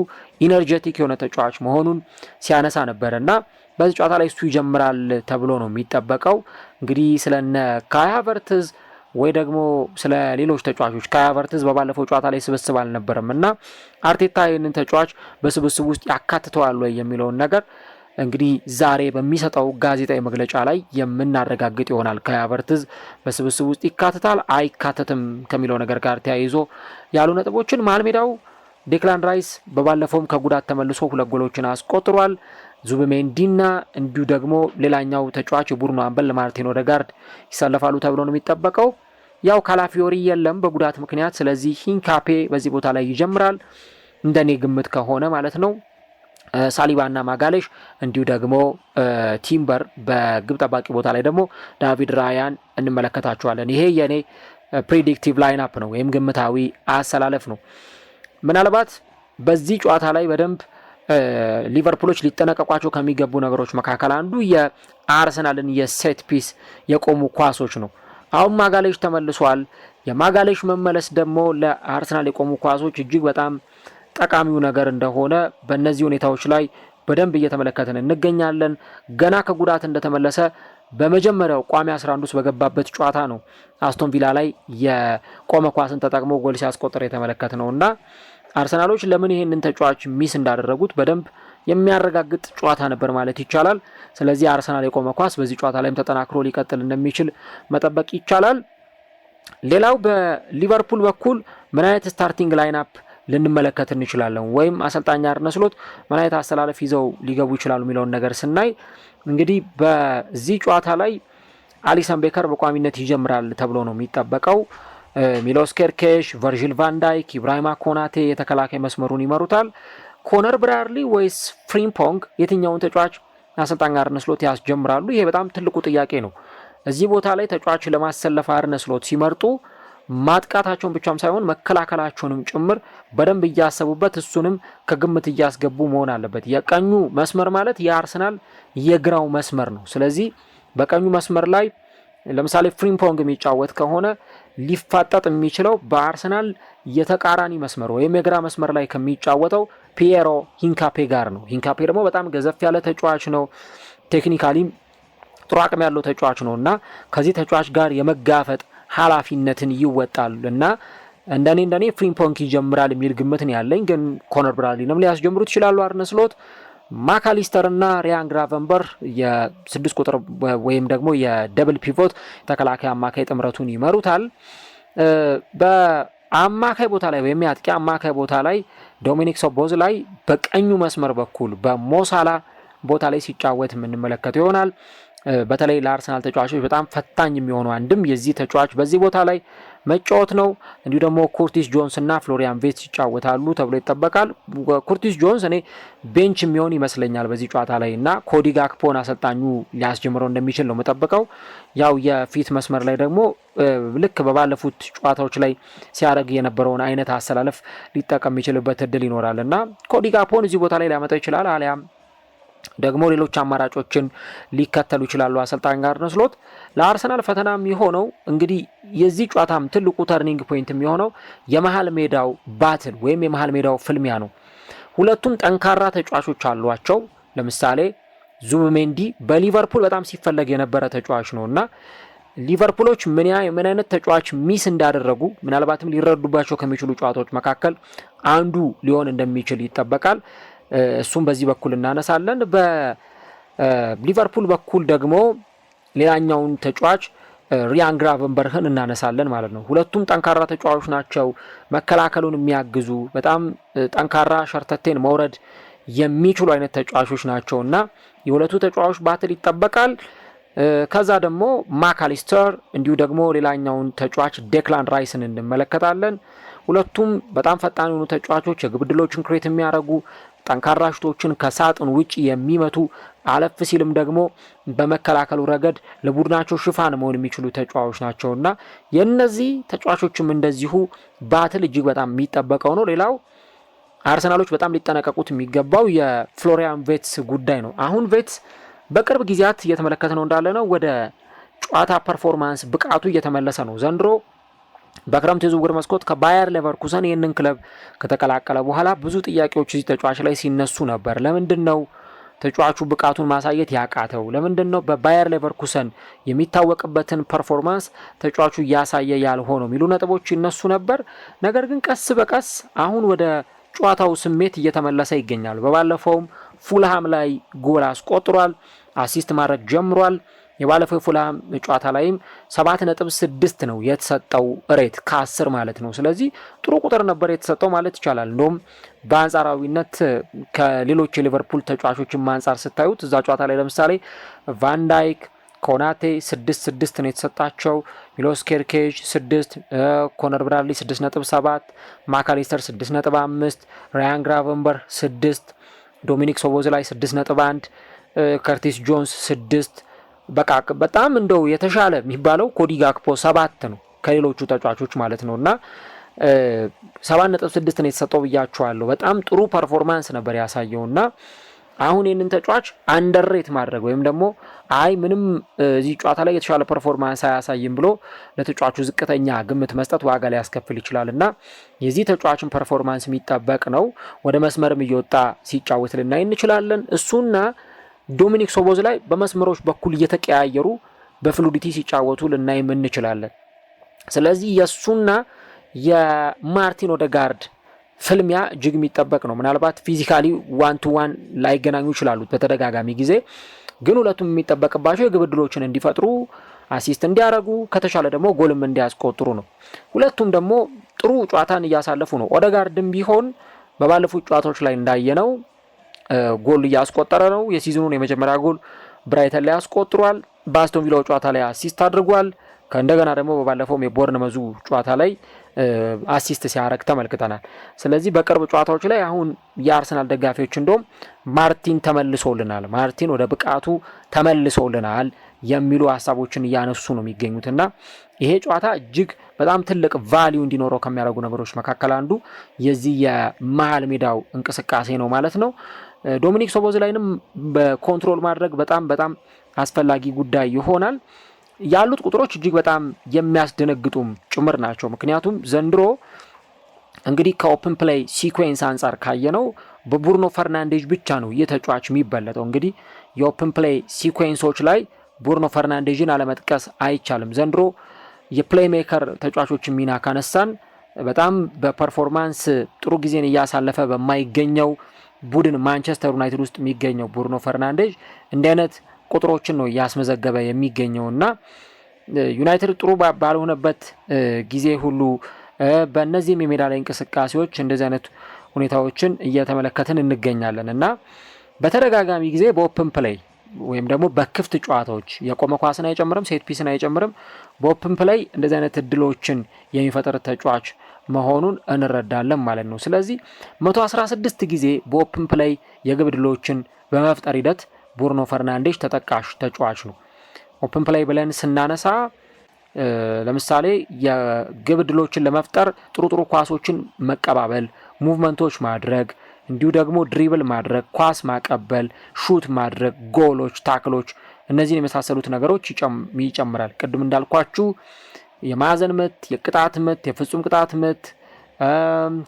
ኢነርጄቲክ የሆነ ተጫዋች መሆኑን ሲያነሳ ነበርና በዚህ ጨዋታ ላይ እሱ ይጀምራል ተብሎ ነው የሚጠበቀው። እንግዲህ ስለነ ካይ ሃቨርትዝ ወይ ደግሞ ስለ ሌሎች ተጫዋቾች ካይ ሃቨርትዝ በባለፈው ጨዋታ ላይ ስብስብ አልነበረም እና አርቴታ ይህንን ተጫዋች በስብስብ ውስጥ ያካትተዋል ወይ የሚለውን ነገር እንግዲህ ዛሬ በሚሰጠው ጋዜጣዊ መግለጫ ላይ የምናረጋግጥ ይሆናል። ካይ ሃቨርትዝ በስብስብ ውስጥ ይካተታል አይካተትም ከሚለው ነገር ጋር ተያይዞ ያሉ ነጥቦችን መሃል ሜዳው ዴክላን ራይስ በባለፈውም ከጉዳት ተመልሶ 2 ጎሎችን አስቆጥሯል። ዙቢሜንዲና እንዲሁ ደግሞ ሌላኛው ተጫዋች የቡድኑ አምበል ማርቲን ኦዴጋርድ ይሰለፋሉ ተብሎ ነው የሚጠበቀው። ያው ካላፊዮሪ የለም በጉዳት ምክንያት፣ ስለዚህ ሂንካፔ በዚህ ቦታ ላይ ይጀምራል እንደኔ ግምት ከሆነ ማለት ነው። ሳሊባና ማጋሌሽ እንዲሁ ደግሞ ቲምበር በግብ ጠባቂ ቦታ ላይ ደግሞ ዳቪድ ራያን እንመለከታቸዋለን። ይሄ የኔ ፕሪዲክቲቭ ላይንአፕ ነው ወይም ግምታዊ አሰላለፍ ነው። ምናልባት በዚህ ጨዋታ ላይ በደንብ ሊቨርፑሎች ሊጠነቀቋቸው ከሚገቡ ነገሮች መካከል አንዱ የአርሰናልን የሴት ፒስ የቆሙ ኳሶች ነው። አሁን ማጋሌሽ ተመልሷል። የማጋሌሽ መመለስ ደግሞ ለአርሰናል የቆሙ ኳሶች እጅግ በጣም ጠቃሚው ነገር እንደሆነ በእነዚህ ሁኔታዎች ላይ በደንብ እየተመለከትን እንገኛለን። ገና ከጉዳት እንደተመለሰ በመጀመሪያው ቋሚ 11 ውስጥ በገባበት ጨዋታ ነው አስቶን ቪላ ላይ የቆመ ኳስን ተጠቅሞ ጎል ሲያስቆጥር የተመለከት ነውና አርሰናሎች ለምን ይሄንን ተጫዋች ሚስ እንዳደረጉት በደንብ የሚያረጋግጥ ጨዋታ ነበር ማለት ይቻላል። ስለዚህ አርሰናል የቆመ ኳስ በዚህ ጨዋታ ላይም ተጠናክሮ ሊቀጥል እንደሚችል መጠበቅ ይቻላል። ሌላው በሊቨርፑል በኩል ምን አይነት ስታርቲንግ ላይንአፕ ልንመለከት እንችላለን። ወይም አሰልጣኝ አርነ ስሎት ምን አይነት አስተላለፍ ይዘው ሊገቡ ይችላሉ የሚለውን ነገር ስናይ እንግዲህ በዚህ ጨዋታ ላይ አሊሰን ቤከር በቋሚነት ይጀምራል ተብሎ ነው የሚጠበቀው። ሚሎስ ኬርኬሽ፣ ቨርጂል ቫን ዳይክ፣ ኢብራሂማ ኮናቴ የተከላካይ መስመሩን ይመሩታል። ኮነር ብራድሊ ወይስ ፍሪምፖንግ የትኛውን ተጫዋች አሰልጣኝ አርነ ስሎት ያስጀምራሉ? ይሄ በጣም ትልቁ ጥያቄ ነው። እዚህ ቦታ ላይ ተጫዋች ለማሰለፍ አርነ ስሎት ሲመርጡ ማጥቃታቸውን ብቻም ሳይሆን መከላከላቸውንም ጭምር በደንብ እያሰቡበት እሱንም ከግምት እያስገቡ መሆን አለበት። የቀኙ መስመር ማለት የአርሰናል የግራው መስመር ነው። ስለዚህ በቀኙ መስመር ላይ ለምሳሌ ፍሪምፖንግ የሚጫወት ከሆነ ሊፋጠጥ የሚችለው በአርሰናል የተቃራኒ መስመር ወይም የግራ መስመር ላይ ከሚጫወተው ፒየሮ ሂንካፔ ጋር ነው። ሂንካፔ ደግሞ በጣም ገዘፍ ያለ ተጫዋች ነው። ቴክኒካሊ ጥሩ አቅም ያለው ተጫዋች ነው እና ከዚህ ተጫዋች ጋር የመጋፈጥ ኃላፊነትን ይወጣል እና እንደኔ ፍሪምፖንግ ይጀምራል የሚል ግምት ነው ያለኝ። ግን ኮነር ብራድሊንም ሊያስጀምሩት ይችላሉ አርነ ስሎት። ማካሊስተር እና ሪያን ግራቨንበር የ6 ቁጥር ወይም ደግሞ የደብል ፒቮት ተከላካይ አማካይ ጥምረቱን ይመሩታል። በአማካይ ቦታ ላይ ወይም የአጥቂ አማካይ ቦታ ላይ ዶሚኒክ ሶቦስላይ በቀኙ መስመር በኩል በሞሳላ ቦታ ላይ ሲጫወት የምንመለከተው ይሆናል። በተለይ ለአርሰናል ተጫዋቾች በጣም ፈታኝ የሚሆነው አንድም የዚህ ተጫዋች በዚህ ቦታ ላይ መጫወት ነው። እንዲሁ ደግሞ ኩርቲስ ጆንስ እና ፍሎሪያን ቬትስ ይጫወታሉ ተብሎ ይጠበቃል። ኩርቲስ ጆንስ እኔ ቤንች የሚሆን ይመስለኛል በዚህ ጨዋታ ላይ እና ኮዲ ጋክፖን አሰልጣኙ ሊያስጀምረው እንደሚችል ነው የምጠብቀው። ያው የፊት መስመር ላይ ደግሞ ልክ በባለፉት ጨዋታዎች ላይ ሲያደርግ የነበረውን አይነት አሰላለፍ ሊጠቀም የሚችልበት እድል ይኖራል እና ኮዲ ጋክፖን እዚህ ቦታ ላይ ሊያመጣው ይችላል። አሊያም ደግሞ ሌሎች አማራጮችን ሊከተሉ ይችላሉ አሰልጣኝ አርነ ስሎት። ለአርሰናል ፈተና የሚሆነው እንግዲህ የዚህ ጨዋታም ትልቁ ተርኒንግ ፖይንት የሚሆነው የመሃል ሜዳው ባትል ወይም የመሃል ሜዳው ፍልሚያ ነው። ሁለቱም ጠንካራ ተጫዋቾች አሏቸው። ለምሳሌ ዙቢሜንዲ በሊቨርፑል በጣም ሲፈለግ የነበረ ተጫዋች ነው እና ሊቨርፑሎች ምን አይነት ተጫዋች ሚስ እንዳደረጉ ምናልባትም ሊረዱባቸው ከሚችሉ ጨዋታዎች መካከል አንዱ ሊሆን እንደሚችል ይጠበቃል። እሱም በዚህ በኩል እናነሳለን። በሊቨርፑል በኩል ደግሞ ሌላኛውን ተጫዋች ሪያን ግራቨንበርህን እናነሳለን ማለት ነው። ሁለቱም ጠንካራ ተጫዋቾች ናቸው። መከላከሉን የሚያግዙ በጣም ጠንካራ ሸርተቴን መውረድ የሚችሉ አይነት ተጫዋቾች ናቸው እና የሁለቱ ተጫዋቾች ባትል ይጠበቃል። ከዛ ደግሞ ማካሊስተር እንዲሁ ደግሞ ሌላኛውን ተጫዋች ዴክላን ራይስን እንመለከታለን። ሁለቱም በጣም ፈጣን የሆኑ ተጫዋቾች፣ የግብ ዕድሎችን ክሬት የሚያደርጉ ጠንካራ ሽቶችን ከሳጥን ውጭ የሚመቱ አለፍ ሲልም ደግሞ በመከላከሉ ረገድ ለቡድናቸው ሽፋን መሆን የሚችሉ ተጫዋቾች ናቸውና የነዚህ ተጫዋቾችም እንደዚሁ ባትል እጅግ በጣም የሚጠበቀው ነው። ሌላው አርሰናሎች በጣም ሊጠነቀቁት የሚገባው የፍሎሪያን ቬትስ ጉዳይ ነው። አሁን ቬትስ በቅርብ ጊዜያት እየተመለከተ ነው እንዳለ ነው ወደ ጨዋታ ፐርፎርማንስ ብቃቱ እየተመለሰ ነው። ዘንድሮ በክረምት የዝውውር መስኮት ከባየር ሌቨርኩሰን ይህንን ክለብ ከተቀላቀለ በኋላ ብዙ ጥያቄዎች እዚህ ተጫዋች ላይ ሲነሱ ነበር። ለምንድን ነው ተጫዋቹ ብቃቱን ማሳየት ያቃተው? ለምንድን ነው በባየር ሌቨርኩሰን የሚታወቅበትን ፐርፎርማንስ ተጫዋቹ እያሳየ ያልሆነው የሚሉ ነጥቦች ይነሱ ነበር። ነገር ግን ቀስ በቀስ አሁን ወደ ጨዋታው ስሜት እየተመለሰ ይገኛል። በባለፈውም ፉልሃም ላይ ጎል አስቆጥሯል፣ አሲስት ማድረግ ጀምሯል። የባለፈው ፉልሃም ጨዋታ ላይም 7.6 ነው የተሰጠው ሬት ከ10 ማለት ነው። ስለዚህ ጥሩ ቁጥር ነበር የተሰጠው ማለት ይቻላል። እንደውም በአንጻራዊነት ከሌሎች የሊቨርፑል ተጫዋቾችም አንጻር ስታዩት እዛ ጨዋታ ላይ ለምሳሌ ቫን ዳይክ፣ ኮናቴ 6.6 ነው የተሰጣቸው፣ ሚሎስ ኬርኬጅ 6፣ ኮነር ብራድሊ 6.7፣ ማካሊስተር 6.5፣ ራያን ግራቨንበር 6፣ ዶሚኒክ ሶቦስላይ 6.1፣ ከርቲስ ጆንስ 6። በቃ በጣም እንደው የተሻለ የሚባለው ኮዲ ጋክፖ 7 ነው ከሌሎቹ ተጫዋቾች ማለት ነውና 7.6 ነው የተሰጠው ብያቸዋለሁ። በጣም ጥሩ ፐርፎርማንስ ነበር ያሳየውና አሁን ይህንን ተጫዋች አንደርሬት ማድረግ ወይም ደግሞ አይ ምንም እዚህ ጨዋታ ላይ የተሻለ ፐርፎርማንስ አያሳይም ብሎ ለተጫዋቹ ዝቅተኛ ግምት መስጠት ዋጋ ላይ ያስከፍል ይችላልና የዚህ ተጫዋችን ፐርፎርማንስ የሚጠበቅ ነው። ወደ መስመርም እየወጣ ሲጫወት ልናይ እንችላለን። እሱና ዶሚኒክ ሶቦስላይ በመስመሮች በኩል እየተቀያየሩ በፍሉዲቲ ሲጫወቱ ልናይም እንችላለን። ስለዚህ የሱና የማርቲን ኦዴጋርድ ፍልሚያ እጅግ የሚጠበቅ ነው። ምናልባት ፊዚካሊ 1-1 ላይገናኙ ይችላሉ በተደጋጋሚ ጊዜ፣ ግን ሁለቱም የሚጠበቅባቸው የግብ ዕድሎችን እንዲፈጥሩ፣ አሲስት እንዲያደርጉ፣ ከተሻለ ደግሞ ጎልም እንዲያስቆጥሩ ነው። ሁለቱም ደግሞ ጥሩ ጨዋታን እያሳለፉ ነው። ኦዴጋርድም ቢሆን በባለፉት ጨዋታዎች ላይ እንዳየነው ጎል እያስቆጠረ ነው። የሲዝኑን የመጀመሪያ ጎል ብራይተን ላይ አስቆጥሯል። በአስቶን ቪላው ጨዋታ ላይ አሲስት አድርጓል። ከእንደገና ደግሞ በባለፈውም የቦርንመዙ ጨዋታ ላይ አሲስት ሲያረግ ተመልክተናል። ስለዚህ በቅርብ ጨዋታዎች ላይ አሁን የአርሰናል ደጋፊዎች እንደውም ማርቲን ተመልሶልናል፣ ማርቲን ወደ ብቃቱ ተመልሶልናል የሚሉ ሀሳቦችን እያነሱ ነው የሚገኙትና ይሄ ጨዋታ እጅግ በጣም ትልቅ ቫሊዩ እንዲኖረው ከሚያደርጉ ነገሮች መካከል አንዱ የዚህ የመሃል ሜዳው እንቅስቃሴ ነው ማለት ነው። ዶሚኒክ ሶቦስላይንም በኮንትሮል ማድረግ በጣም አስፈላጊ ጉዳይ ይሆናል። ያሉት ቁጥሮች እጅግ በጣም የሚያስደነግጡም ጭምር ናቸው። ምክንያቱም ዘንድሮ እንግዲህ ከኦፕን ፕሌይ ሲኩዌንስ አንጻር ካየነው በቡርኖ ፈርናንዴዝ ብቻ ነው የተጫዋች የሚበለጠው። እንግዲህ የኦፕን ፕሌይ ሲኩዌንሶች ላይ ቡርኖ ፈርናንዴዝን አለመጥቀስ አይቻልም። ዘንድሮ የፕሌይ ሜከር ተጫዋቾችን ሚና ካነሳን በጣም በፐርፎርማንስ ጥሩ ጊዜን እያሳለፈ በማይገኘው ቡድን ማንቸስተር ዩናይትድ ውስጥ የሚገኘው ቡርኖ ፈርናንዴዝ እንዲህ አይነት ቁጥሮችን ነው እያስመዘገበ የሚገኘውና ዩናይትድ ጥሩ ባልሆነበት ጊዜ ሁሉ በእነዚህም የሜዳ ላይ እንቅስቃሴዎች እንደዚህ አይነት ሁኔታዎችን እየተመለከትን እንገኛለን እና በተደጋጋሚ ጊዜ በኦፕን ፕሌይ ወይም ደግሞ በክፍት ጨዋታዎች የቆመ ኳስን አይጨምርም፣ ሴት ፒስን አይጨምርም። በኦፕን ፕሌይ እንደዚህ አይነት እድሎችን የሚፈጥር ተጫዋች መሆኑን እንረዳለን ማለት ነው። ስለዚህ 116 ጊዜ በኦፕን ፕሌይ የግብ እድሎችን በመፍጠር ሂደት ቡርኖ ፈርናንዴዝ ተጠቃሽ ተጫዋች ነው። ኦፕን ፕሌይ ብለን ስናነሳ ለምሳሌ የግብ እድሎችን ለመፍጠር ጥሩ ኳሶችን መቀባበል፣ ሙቭመንቶች ማድረግ፣ እንዲሁ ደግሞ ድሪብል ማድረግ፣ ኳስ ማቀበል፣ ሹት ማድረግ፣ ጎሎች፣ ታክሎች እነዚህን የመሳሰሉት ነገሮች ይጨምራል። ቅድም እንዳልኳችሁ የማዕዘን ምት፣ የቅጣት ምት፣ የፍጹም ቅጣት ምት፣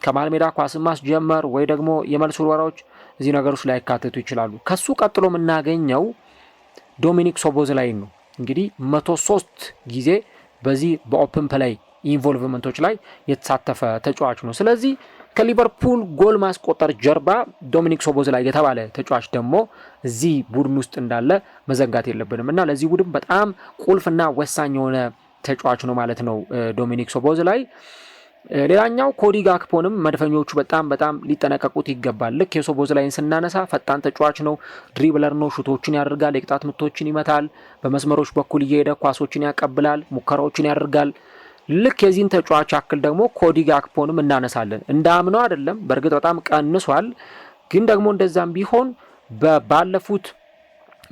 ከመሃል ሜዳ ኳስን ማስጀመር ወይ ደግሞ የመልስ ውርወራዎች እዚህ ነገሮች ላይ ያካተቱ ይችላሉ። ከሱ ቀጥሎ የምናገኘው ዶሚኒክ ሶቦስላይን ነው። እንግዲህ 103 ጊዜ በዚህ በኦፕን ፕሌይ ኢንቮልቭመንቶች ላይ የተሳተፈ ተጫዋች ነው። ስለዚህ ከሊቨርፑል ጎል ማስቆጠር ጀርባ ዶሚኒክ ሶቦስላይ የተባለ ተጫዋች ደግሞ እዚህ ቡድን ውስጥ እንዳለ መዘንጋት የለብንም እና ለዚህ ቡድን በጣም ቁልፍና ወሳኝ የሆነ ተጫዋች ነው ማለት ነው ዶሚኒክ ሶቦስላይ። ሌላኛው ኮዲ ጋክፖንም መድፈኞቹ በጣም ሊጠነቀቁት ይገባል። ልክ የሶቦስላይን ስናነሳ ፈጣን ተጫዋች ነው፣ ድሪብለር ነው፣ ሹቶችን ያደርጋል፣ የቅጣት ምቶችን ይመታል፣ በመስመሮች በኩል እየሄደ ኳሶችን ያቀብላል፣ ሙከራዎችን ያደርጋል። ልክ የዚህን ተጫዋች ያክል ደግሞ ኮዲ ጋክፖንም እናነሳለን። እንዳምነው አይደለም፣ በእርግጥ በጣም ቀንሷል፣ ግን ደግሞ እንደዛም ቢሆን ባለፉት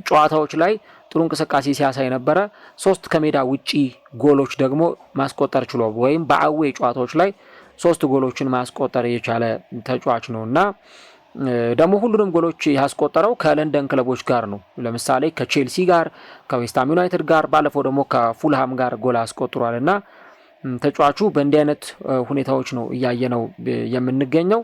ጨዋታዎች ላይ ጥሩ እንቅስቃሴ ሲያሳይ ነበረ። 3 ከሜዳ ውጪ ጎሎች ደግሞ ማስቆጠር ችሎ ወይም በአዌ ጨዋታዎች ላይ 3 ጎሎችን ማስቆጠር የቻለ ተጫዋች ነው እና ደግሞ ሁሉንም ጎሎች ያስቆጠረው ከለንደን ክለቦች ጋር ነው። ለምሳሌ ከቼልሲ ጋር፣ ከዌስትሃም ዩናይትድ ጋር፣ ባለፈው ደግሞ ከፉልሃም ጋር ጎል አስቆጥሯል እና ተጫዋቹ በእንዲህ አይነት ሁኔታዎች ነው እያየነው የምንገኘው።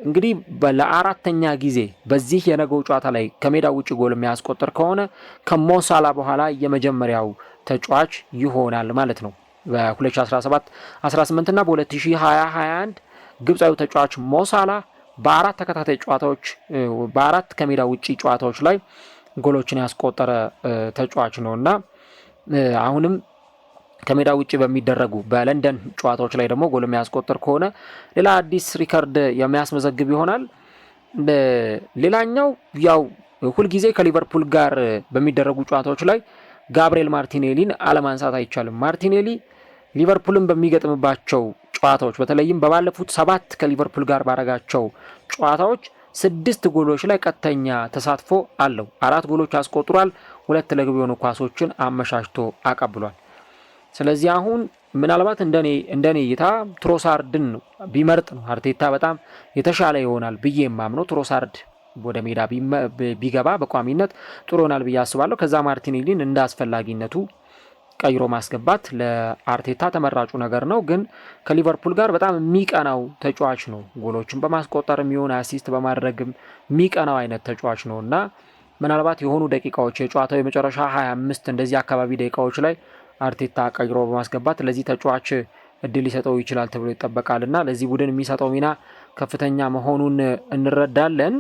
እንግዲህ ለአራተኛ ጊዜ በዚህ የነገው ጨዋታ ላይ ከሜዳ ውጭ ጎል የሚያስቆጥር ከሆነ ከሞሳላ በኋላ የመጀመሪያው ተጫዋች ይሆናል ማለት ነው። በ2017-18 እና በ2020-21 ግብፃዊ ተጫዋች ሞሳላ በ4 ተከታታይ ጨዋታዎች በ4 ከሜዳ ውጭ ጨዋታዎች ላይ ጎሎችን ያስቆጠረ ተጫዋች ነው እና አሁንም ከሜዳ ውጭ በሚደረጉ በለንደን ጨዋታዎች ላይ ደግሞ ጎል የሚያስቆጥር ከሆነ ሌላ አዲስ ሪከርድ የሚያስመዘግብ ይሆናል። ሌላኛው ያው ሁልጊዜ ከሊቨርፑል ጋር በሚደረጉ ጨዋታዎች ላይ ጋብሪኤል ማርቲኔሊን አለማንሳት አይቻልም። ማርቲኔሊ ሊቨርፑልን በሚገጥምባቸው ጨዋታዎች በተለይም በባለፉት 7 ከሊቨርፑል ጋር ባረጋቸው ጨዋታዎች 6 ጎሎች ላይ ቀጥተኛ ተሳትፎ አለው። 4 ጎሎች አስቆጥሯል። 2 ለግብ የሆኑ ኳሶችን አመሻሽቶ አቀብሏል። ስለዚህ አሁን ምናልባት እንደኔ እይታ ትሮሳርድን ቢመርጥ ነው አርቴታ በጣም የተሻለ ይሆናል ብዬ የማምነው። ትሮሳርድ ወደ ሜዳ ቢገባ በቋሚነት ጥሩ ይሆናል ብዬ አስባለሁ። ከዛ ማርቲኔሊን እንደ አስፈላጊነቱ ቀይሮ ማስገባት ለአርቴታ ተመራጩ ነገር ነው። ግን ከሊቨርፑል ጋር በጣም የሚቀናው ተጫዋች ነው። ጎሎችን በማስቆጠር የሚሆን አሲስት በማድረግም የሚቀናው አይነት ተጫዋች ነው እና ምናልባት የሆኑ ደቂቃዎች የጨዋታው የመጨረሻ 25 እንደዚህ አካባቢ ደቂቃዎች ላይ አርቴታ ቀይሮ በማስገባት ለዚህ ተጫዋች እድል ሊሰጠው ይችላል ተብሎ ይጠበቃልና ለዚህ ቡድን የሚሰጠው ሚና ከፍተኛ መሆኑን እንረዳለን።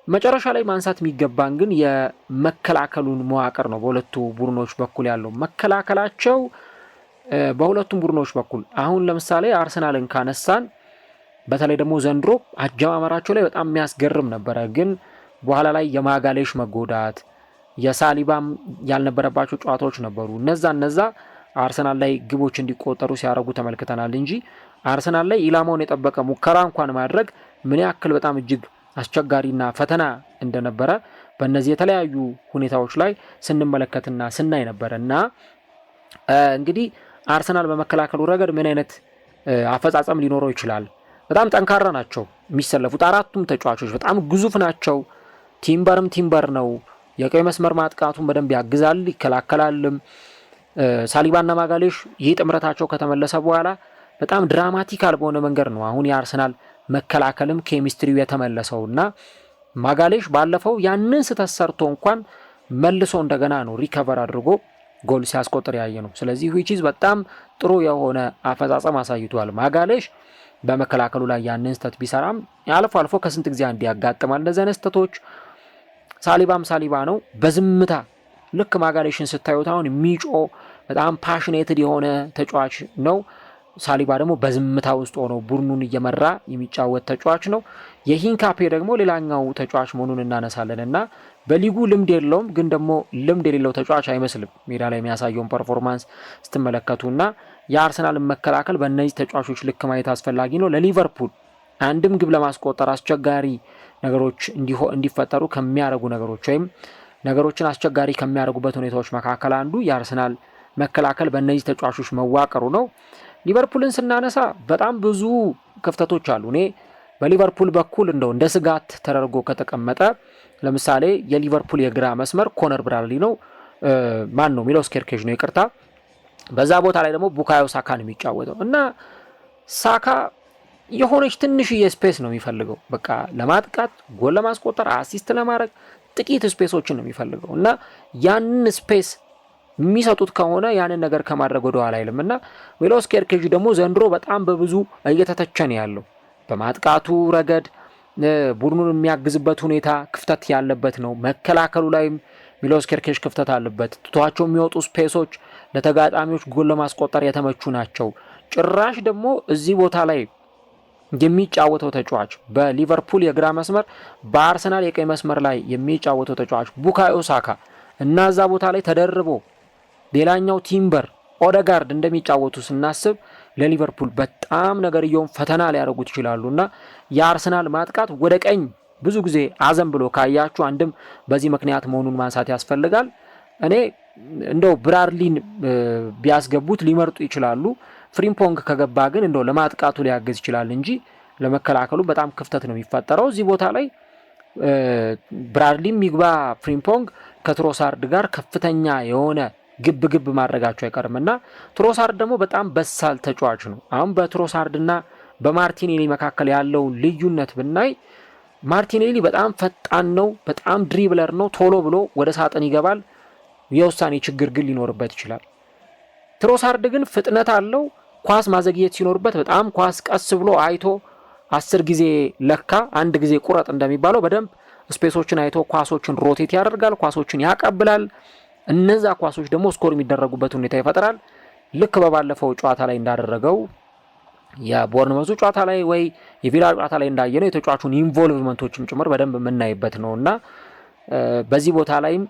መጨረሻ ላይ ማንሳት የሚገባን ግን የመከላከሉን መዋቅር ነው። በሁለቱ ቡድኖች በኩል ያለው መከላከላቸው በሁለቱም ቡድኖች በኩል አሁን ለምሳሌ አርሰናልን ካነሳን በተለይ ደግሞ ዘንድሮ አጀማመራቸው ላይ በጣም የሚያስገርም ነበረ። ግን በኋላ ላይ የማጋሌሽ መጎዳት የሳሊባም ያልነበረባቸው ጨዋታዎች ነበሩ። እነዛ አርሰናል ላይ ግቦች እንዲቆጠሩ ሲያደርጉ ተመልክተናል እንጂ አርሰናል ላይ ኢላማውን የጠበቀ ሙከራ እንኳን ማድረግ ምን ያክል በጣም እጅግ አስቸጋሪና ፈተና እንደነበረ በእነዚህ የተለያዩ ሁኔታዎች ላይ ስንመለከትና ስናይ ነበረ እና እንግዲህ አርሰናል በመከላከሉ ረገድ ምን አይነት አፈጻጸም ሊኖረው ይችላል? በጣም ጠንካራ ናቸው የሚሰለፉት አራቱም ተጫዋቾች በጣም ግዙፍ ናቸው። ቲምበር ነው። የቀይ መስመር ማጥቃቱን በደንብ ያግዛል፣ ይከላከላልም። ሳሊባና ማጋሌሽ ይህ ጥምረታቸው ከተመለሰ በኋላ በጣም ድራማቲካል በሆነ መንገድ ነው አሁን የአርሰናል መከላከልም ኬሚስትሪው የተመለሰውና ማጋሌሽ ባለፈው ያንን ስህተት ሰርቶ እንኳን መልሶ እንደገና ነው ሪከቨር አድርጎ ጎል ሲያስቆጥር ያየ ነው። ስለዚህ ዊችዝ በጣም ጥሩ የሆነ አፈጻጸም አሳይቷል። ማጋሌሽ በመከላከሉ ላይ ያንን ስህተት ቢሰራም አልፎ አልፎ ከስንት ጊዜ አንድ ያጋጥማል እንደዚህ አይነት ስህተቶች። ሳሊባ ነው በዝምታ ልክ ማጋሌሽን ስታዩት አሁን ሚጮ በጣም ፓሽኔትድ የሆነ ተጫዋች ነው። ሳሊባ ደግሞ በዝምታ ውስጥ ሆኖ ቡድኑን እየመራ የሚጫወት ተጫዋች ነው። የሂንካፔ ደግሞ ሌላኛው ተጫዋች መሆኑን እናነሳለን እና በሊጉ ልምድ የለውም፣ ግን ደግሞ ልምድ የሌለው ተጫዋች አይመስልም ሜዳ ላይ የሚያሳየውን ፐርፎርማንስ ስትመለከቱና የአርሰናል መከላከል በእነዚህ ተጫዋቾች ልክ ማየት አስፈላጊ ነው። ለሊቨርፑል አንድም ግብ ለማስቆጠር አስቸጋሪ ነገሮች እንዲፈጠሩ ከሚያደርጉ ነገሮች ወይም ነገሮችን አስቸጋሪ ከሚያደርጉበት ሁኔታዎች መካከል አንዱ የአርሰናል መከላከል በእነዚህ ተጫዋቾች መዋቀሩ ነው። ሊቨርፑልን ስናነሳ በጣም ብዙ ክፍተቶች አሉ። እኔ በሊቨርፑል በኩል እንደ ስጋት ተደርጎ ከተቀመጠ ለምሳሌ የሊቨርፑል የግራ መስመር ኮነር ብራድሊ ነው ሚሎስ ኬርኬዥ ነው ይቅርታ። በዛ ቦታ ላይ ደግሞ ቡካዮ ሳካ ነው የሚጫወተው እና ሳካ የሆነች ትንሽዬ ስፔስ ነው የሚፈልገው። በቃ ለማጥቃት ጎል ለማስቆጠር አሲስት ለማድረግ ጥቂት ስፔሶችን ነው የሚፈልገው እና ያንን ስፔስ የሚሰጡት ከሆነ ያንን ነገር ከማድረግ ወደ ኋላ አይልም እና ሚሎስ ኬርኬዥ ደግሞ ዘንድሮ በጣም በብዙ እየተተቸነ ያለው በማጥቃቱ ረገድ ቡድኑን የሚያግዝበት ሁኔታ ክፍተት ያለበት ነው። መከላከሉ ላይም ሚሎስ ኬርኬዥ ክፍተት አለበት። ትቷቸው የሚወጡ ስፔሶች ለተጋጣሚዎች ጎል ለማስቆጠር የተመቹ ናቸው። ጭራሽ ደግሞ እዚህ ቦታ ላይ የሚጫወተው ተጫዋች በሊቨርፑል የግራ መስመር በአርሰናል የቀይ መስመር ላይ የሚጫወተው ተጫዋች ቡካዮ ሳካ እና እዛ ቦታ ላይ ተደርቦ ሌላኛው ቲምበር ኦደጋርድ እንደሚጫወቱ ስናስብ ለሊቨርፑል በጣም ነገርየውን ፈተና ሊያደርጉት ይችላሉና የአርሰናል ማጥቃት ወደ ቀኝ ብዙ ጊዜ አዘን ብሎ ካያችሁ አንድም በዚህ ምክንያት መሆኑን ማንሳት ያስፈልጋል። እኔ እንደው ብራድሊን ቢያስገቡት ሊመርጡ ይችላሉ። ፍሪምፖንግ ከገባ ግን እንደው ለማጥቃቱ ሊያግዝ ይችላል እንጂ ለመከላከሉ በጣም ክፍተት ነው የሚፈጠረው። እዚህ ቦታ ላይ ብራድሊም ይግባ ፍሪምፖንግ ከትሮሳርድ ጋር ከፍተኛ የሆነ ግብ ማድረጋቸው አይቀርምና ትሮሳርድ ደግሞ በጣም በሳል ተጫዋች ነው። አሁን በትሮሳርድና በማርቲኔሊ መካከል ያለውን ልዩነት ብናይ ማርቲኔሊ በጣም ፈጣን ነው፣ በጣም ድሪብለር ነው፣ ቶሎ ብሎ ወደ ሳጥን ይገባል። የውሳኔ ችግር ግን ሊኖርበት ይችላል። ትሮሳርድ ግን ፍጥነት አለው። ኳስ ማዘግየት ሲኖርበት በጣም ኳስ ቀስ ብሎ አይቶ 10 ጊዜ ለካ አንድ ጊዜ ቁረጥ እንደሚባለው በደንብ ስፔሶችን አይቶ ኳሶችን ሮቴት ያደርጋል፣ ኳሶችን ያቀብላል። እነዛ ኳሶች ደግሞ ስኮር የሚደረጉበት ሁኔታ ይፈጥራል። ልክ በባለፈው ጨዋታ ላይ እንዳደረገው የቦርንመዙ ጨዋታ ላይ ወይ የቪላ ጨዋታ ላይ እንዳየነው የተጫዋቹን ኢንቮልቭመንቶችም ጭምር በደንብ የምናይበት ነውና በዚህ ቦታ ላይም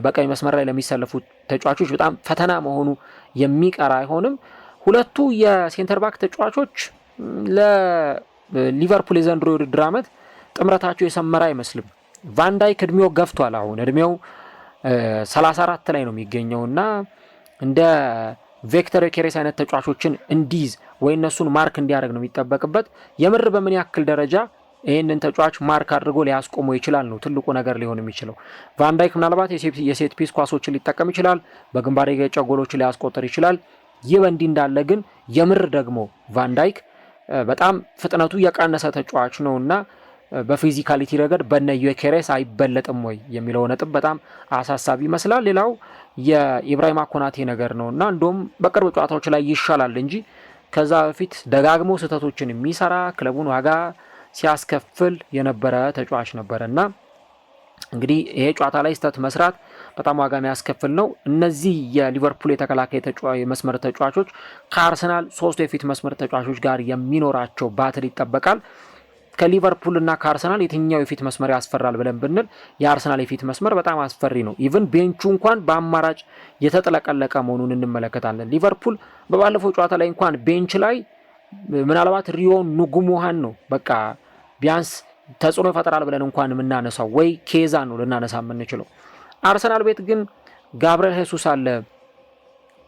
በቀኝ መስመር ላይ ለሚሰለፉ ተጫዋቾች በጣም ፈተና መሆኑ የሚቀር አይሆንም። ሁለቱ የሴንተር ባክ ተጫዋቾች ለሊቨርፑል የዘንድሮ የውድድር ዓመት ጥምረታቸው የሰመረ አይመስልም። ቫንዳይክ እድሜው ገፍቷል። አሁን እድሜው 34 ላይ ነው የሚገኘውና እንደ ቬክተር ኬሬስ አይነት ተጫዋቾችን እንዲይዝ ወይ እነሱን ማርክ እንዲያደርግ ነው የሚጠበቅበት። የምር በምን ያክል ደረጃ ይህንን ተጫዋች ማርክ አድርጎ ሊያስቆመው ይችላል ነው ትልቁ ነገር ሊሆን የሚችለው። ቫንዳይክ ምናልባት የሴት ፒስ ኳሶችን ሊጠቀም ይችላል፣ በግንባር የገጨ ጎሎችን ሊያስቆጥር ይችላል። ይህ በእንዲህ እንዳለ ግን የምር ደግሞ ቫንዳይክ በጣም ፍጥነቱ የቀነሰ ተጫዋች ነውና በፊዚካሊቲ ረገድ በነ ዩኬሬስ አይበለጥም ወይ የሚለው ነጥብ በጣም አሳሳቢ ይመስላል። ሌላው የኢብራሂማ ኮናቴ ነገር ነውና እንደውም በቅርብ ጨዋታዎች ላይ ይሻላል እንጂ ከዛ በፊት ደጋግሞ ስህተቶችን የሚሰራ ክለቡን ዋጋ ሲያስከፍል የነበረ ተጫዋች ነበረና እንግዲህ ይሄ ጨዋታ ላይ ስህተት መስራት በጣም ዋጋ የሚያስከፍል ነው። እነዚህ የሊቨርፑል የተከላካይ መስመር ተጫዋቾች ከአርሰናል ሶስቱ የፊት መስመር ተጫዋቾች ጋር የሚኖራቸው ባትል ይጠበቃል። ከሊቨርፑል እና ከአርሰናል የትኛው የፊት መስመር ያስፈራል ብለን ብንል የአርሰናል የፊት መስመር በጣም አስፈሪ ነው። ኢቭን ቤንቹ እንኳን በአማራጭ የተጠለቀለቀ መሆኑን እንመለከታለን። ሊቨርፑል በባለፈው ጨዋታ ላይ እንኳን ቤንች ላይ ምናልባት ሪዮ ኑጉሙሃን ነው በቃ ቢያንስ ተጽዕኖ ይፈጠራል ብለን እንኳን የምናነሳው ወይ ኬዛ ነው ልናነሳ የምንችለው። አርሰናል ቤት ግን ጋብርኤል ሄሱስ አለ።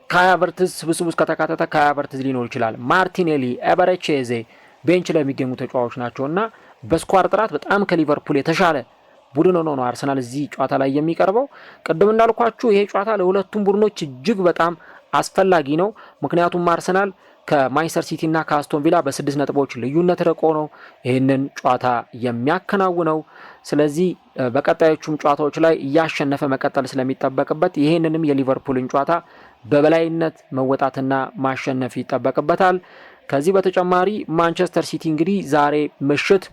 ካይ ሃቨርትዝ ስብስብ ውስጥ ከተካተተ ካይ ሃቨርትዝ ሊኖር ይችላል። ማርቲኔሊ፣ ኤበረቼዜ ቤንች ላይ የሚገኙ ተጫዋቾች ናቸውና በስኳር ጥራት በጣም ከሊቨርፑል የተሻለ ቡድን ሆኖ ነው አርሰናል እዚህ ጨዋታ ላይ የሚቀርበው። ቅድም እንዳልኳችሁ ይሄ ጨዋታ ለሁለቱም ቡድኖች እጅግ በጣም አስፈላጊ ነው። ምክንያቱም አርሰናል ከማንቸስተር ሲቲ እና ከአስቶን ቪላ በ6 ነጥቦች ልዩነት ርቆ ነው ይህንን ጨዋታ የሚያከናውነው። ስለዚህ በቀጣዮቹም ጨዋታዎች ላይ እያሸነፈ መቀጠል ስለሚጠበቅበት ይህንንም የሊቨርፑልን ጨዋታ በበላይነት መወጣትና ማሸነፍ ይጠበቅበታል። ከዚህ በተጨማሪ ማንቸስተር ሲቲ እንግዲህ ዛሬ ምሽት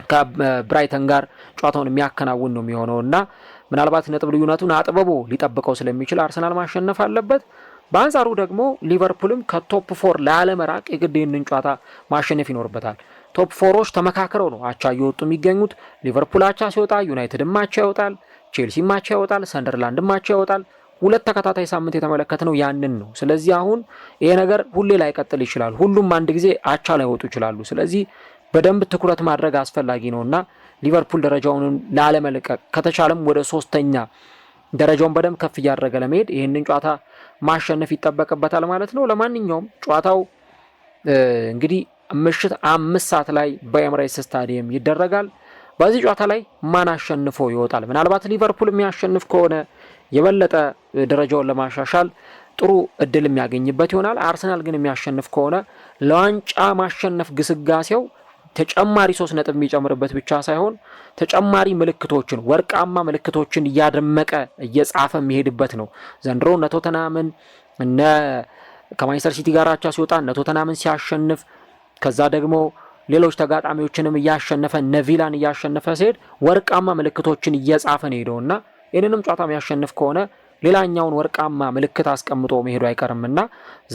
ከብራይተን ጋር ጨዋታውን የሚያከናውን ነው የሚሆነው እና ምናልባት ነጥብ ልዩነቱን አጥብቦ ሊጠብቀው ስለሚችል አርሰናል ማሸነፍ አለበት። በአንጻሩ ደግሞ ሊቨርፑልም ከቶፕ 4 ላለመራቅ የግድ ይህንን ጨዋታ ማሸነፍ ይኖርበታል። ቶፕ 4ዎች ተመካክረው ነው አቻ እየወጡ የሚገኙት። ሊቨርፑል አቻ ሲወጣ ዩናይትድም አቻ ይወጣል፣ ቼልሲም አቻ ይወጣል፣ ሰንደርላንድም አቻ ይወጣል። 2 ተከታታይ ሳምንት የተመለከትነው ያንን ነው። ስለዚህ አሁን ይሄ ነገር ሁሌ ላይቀጥል ይችላል። ሁሉም አንድ ጊዜ አቻ ላይወጡ ይችላሉ። ስለዚህ በደንብ ትኩረት ማድረግ አስፈላጊ ነውና ሊቨርፑል ደረጃውን ላለመልቀቅ ከተቻለም ወደ 3ኛ ደረጃውን በደንብ ከፍ እያደረገ ለመሄድ ይህንን ጨዋታ ማሸነፍ ይጠበቅበታል ማለት ነው። ለማንኛውም ጨዋታው እንግዲህ ምሽት 5 ሰዓት ላይ በኤምሬትስ ስታዲየም ይደረጋል። በዚህ ጨዋታ ላይ ማን አሸንፎ ይወጣል? ምናልባት ሊቨርፑል የሚያሸንፍ ከሆነ የበለጠ ደረጃውን ለማሻሻል ጥሩ እድል የሚያገኝበት ይሆናል። አርሰናል ግን የሚያሸንፍ ከሆነ ለዋንጫ ማሸነፍ ግስጋሴው ተጨማሪ 3 ነጥብ የሚጨምርበት ብቻ ሳይሆን ተጨማሪ ምልክቶችን ወርቃማ ምልክቶችን እያደመቀ እየጻፈ የሚሄድበት ነው። ዘንድሮ እነ ቶተናምን ከማንቸስተር ሲቲ ጋር አቻ ሲወጣ እነ ቶተናምን ሲያሸንፍ ከዛ ደግሞ ሌሎች ተጋጣሚዎችንም እያሸነፈ ነቪላን እያሸነፈ ሲሄድ ወርቃማ ምልክቶችን እየጻፈ ነው ሄደውና ይህንንም ጨዋታ የሚያሸንፍ ከሆነ ሌላኛውን ወርቃማ ምልክት አስቀምጦ መሄዱ አይቀርምና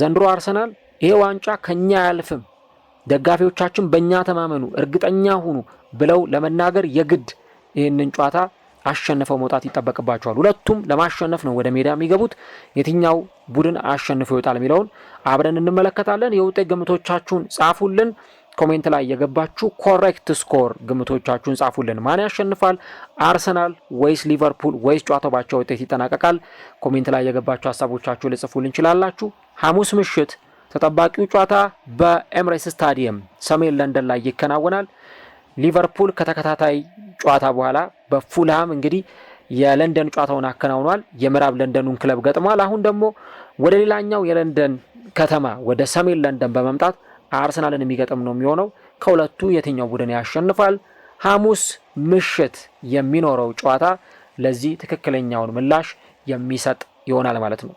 ዘንድሮ አርሰናል ይሄ ዋንጫ ከኛ ያልፍም ደጋፊዎቻችን በእኛ ተማመኑ እርግጠኛ ሁኑ ብለው ለመናገር የግድ ይህንን ጨዋታ አሸንፈው መውጣት ይጠበቅባቸዋል። ሁለቱም ለማሸነፍ ነው ወደ ሜዳ የሚገቡት። የትኛው ቡድን አሸንፎ ይወጣል የሚለውን አብረን እንመለከታለን። የውጤት ግምቶቻችሁን ጻፉልን። ኮሜንት ላይ የገባችሁ ኮሬክት ስኮር ግምቶቻችሁን ጻፉልን። ማን ያሸንፋል? አርሰናል ወይስ ሊቨርፑል ወይስ ጨዋታው ባቻ ውጤት ይጠናቀቃል? ኮሜንት ላይ የገባችሁ ሀሳቦቻችሁን ልጽፉልን እንችላላችሁ። ሐሙስ ምሽት ተጠባቂው ጨዋታ በኤምሬትስ ስታዲየም ሰሜን ለንደን ላይ ይከናወናል። ሊቨርፑል ከተከታታይ ጨዋታ በኋላ በፉልሃም እንግዲህ የለንደን ጨዋታውን አከናውኗል። የምዕራብ ለንደኑን ክለብ ገጥሟል። አሁን ደግሞ ወደ ሌላኛው የለንደን ከተማ ወደ ሰሜን ለንደን በመምጣት አርሰናልን የሚገጥም ነው የሚሆነው። ከሁለቱ የትኛው ቡድን ያሸንፋል? ሐሙስ ምሽት የሚኖረው ጨዋታ ለዚህ ትክክለኛውን ምላሽ የሚሰጥ ይሆናል ማለት ነው።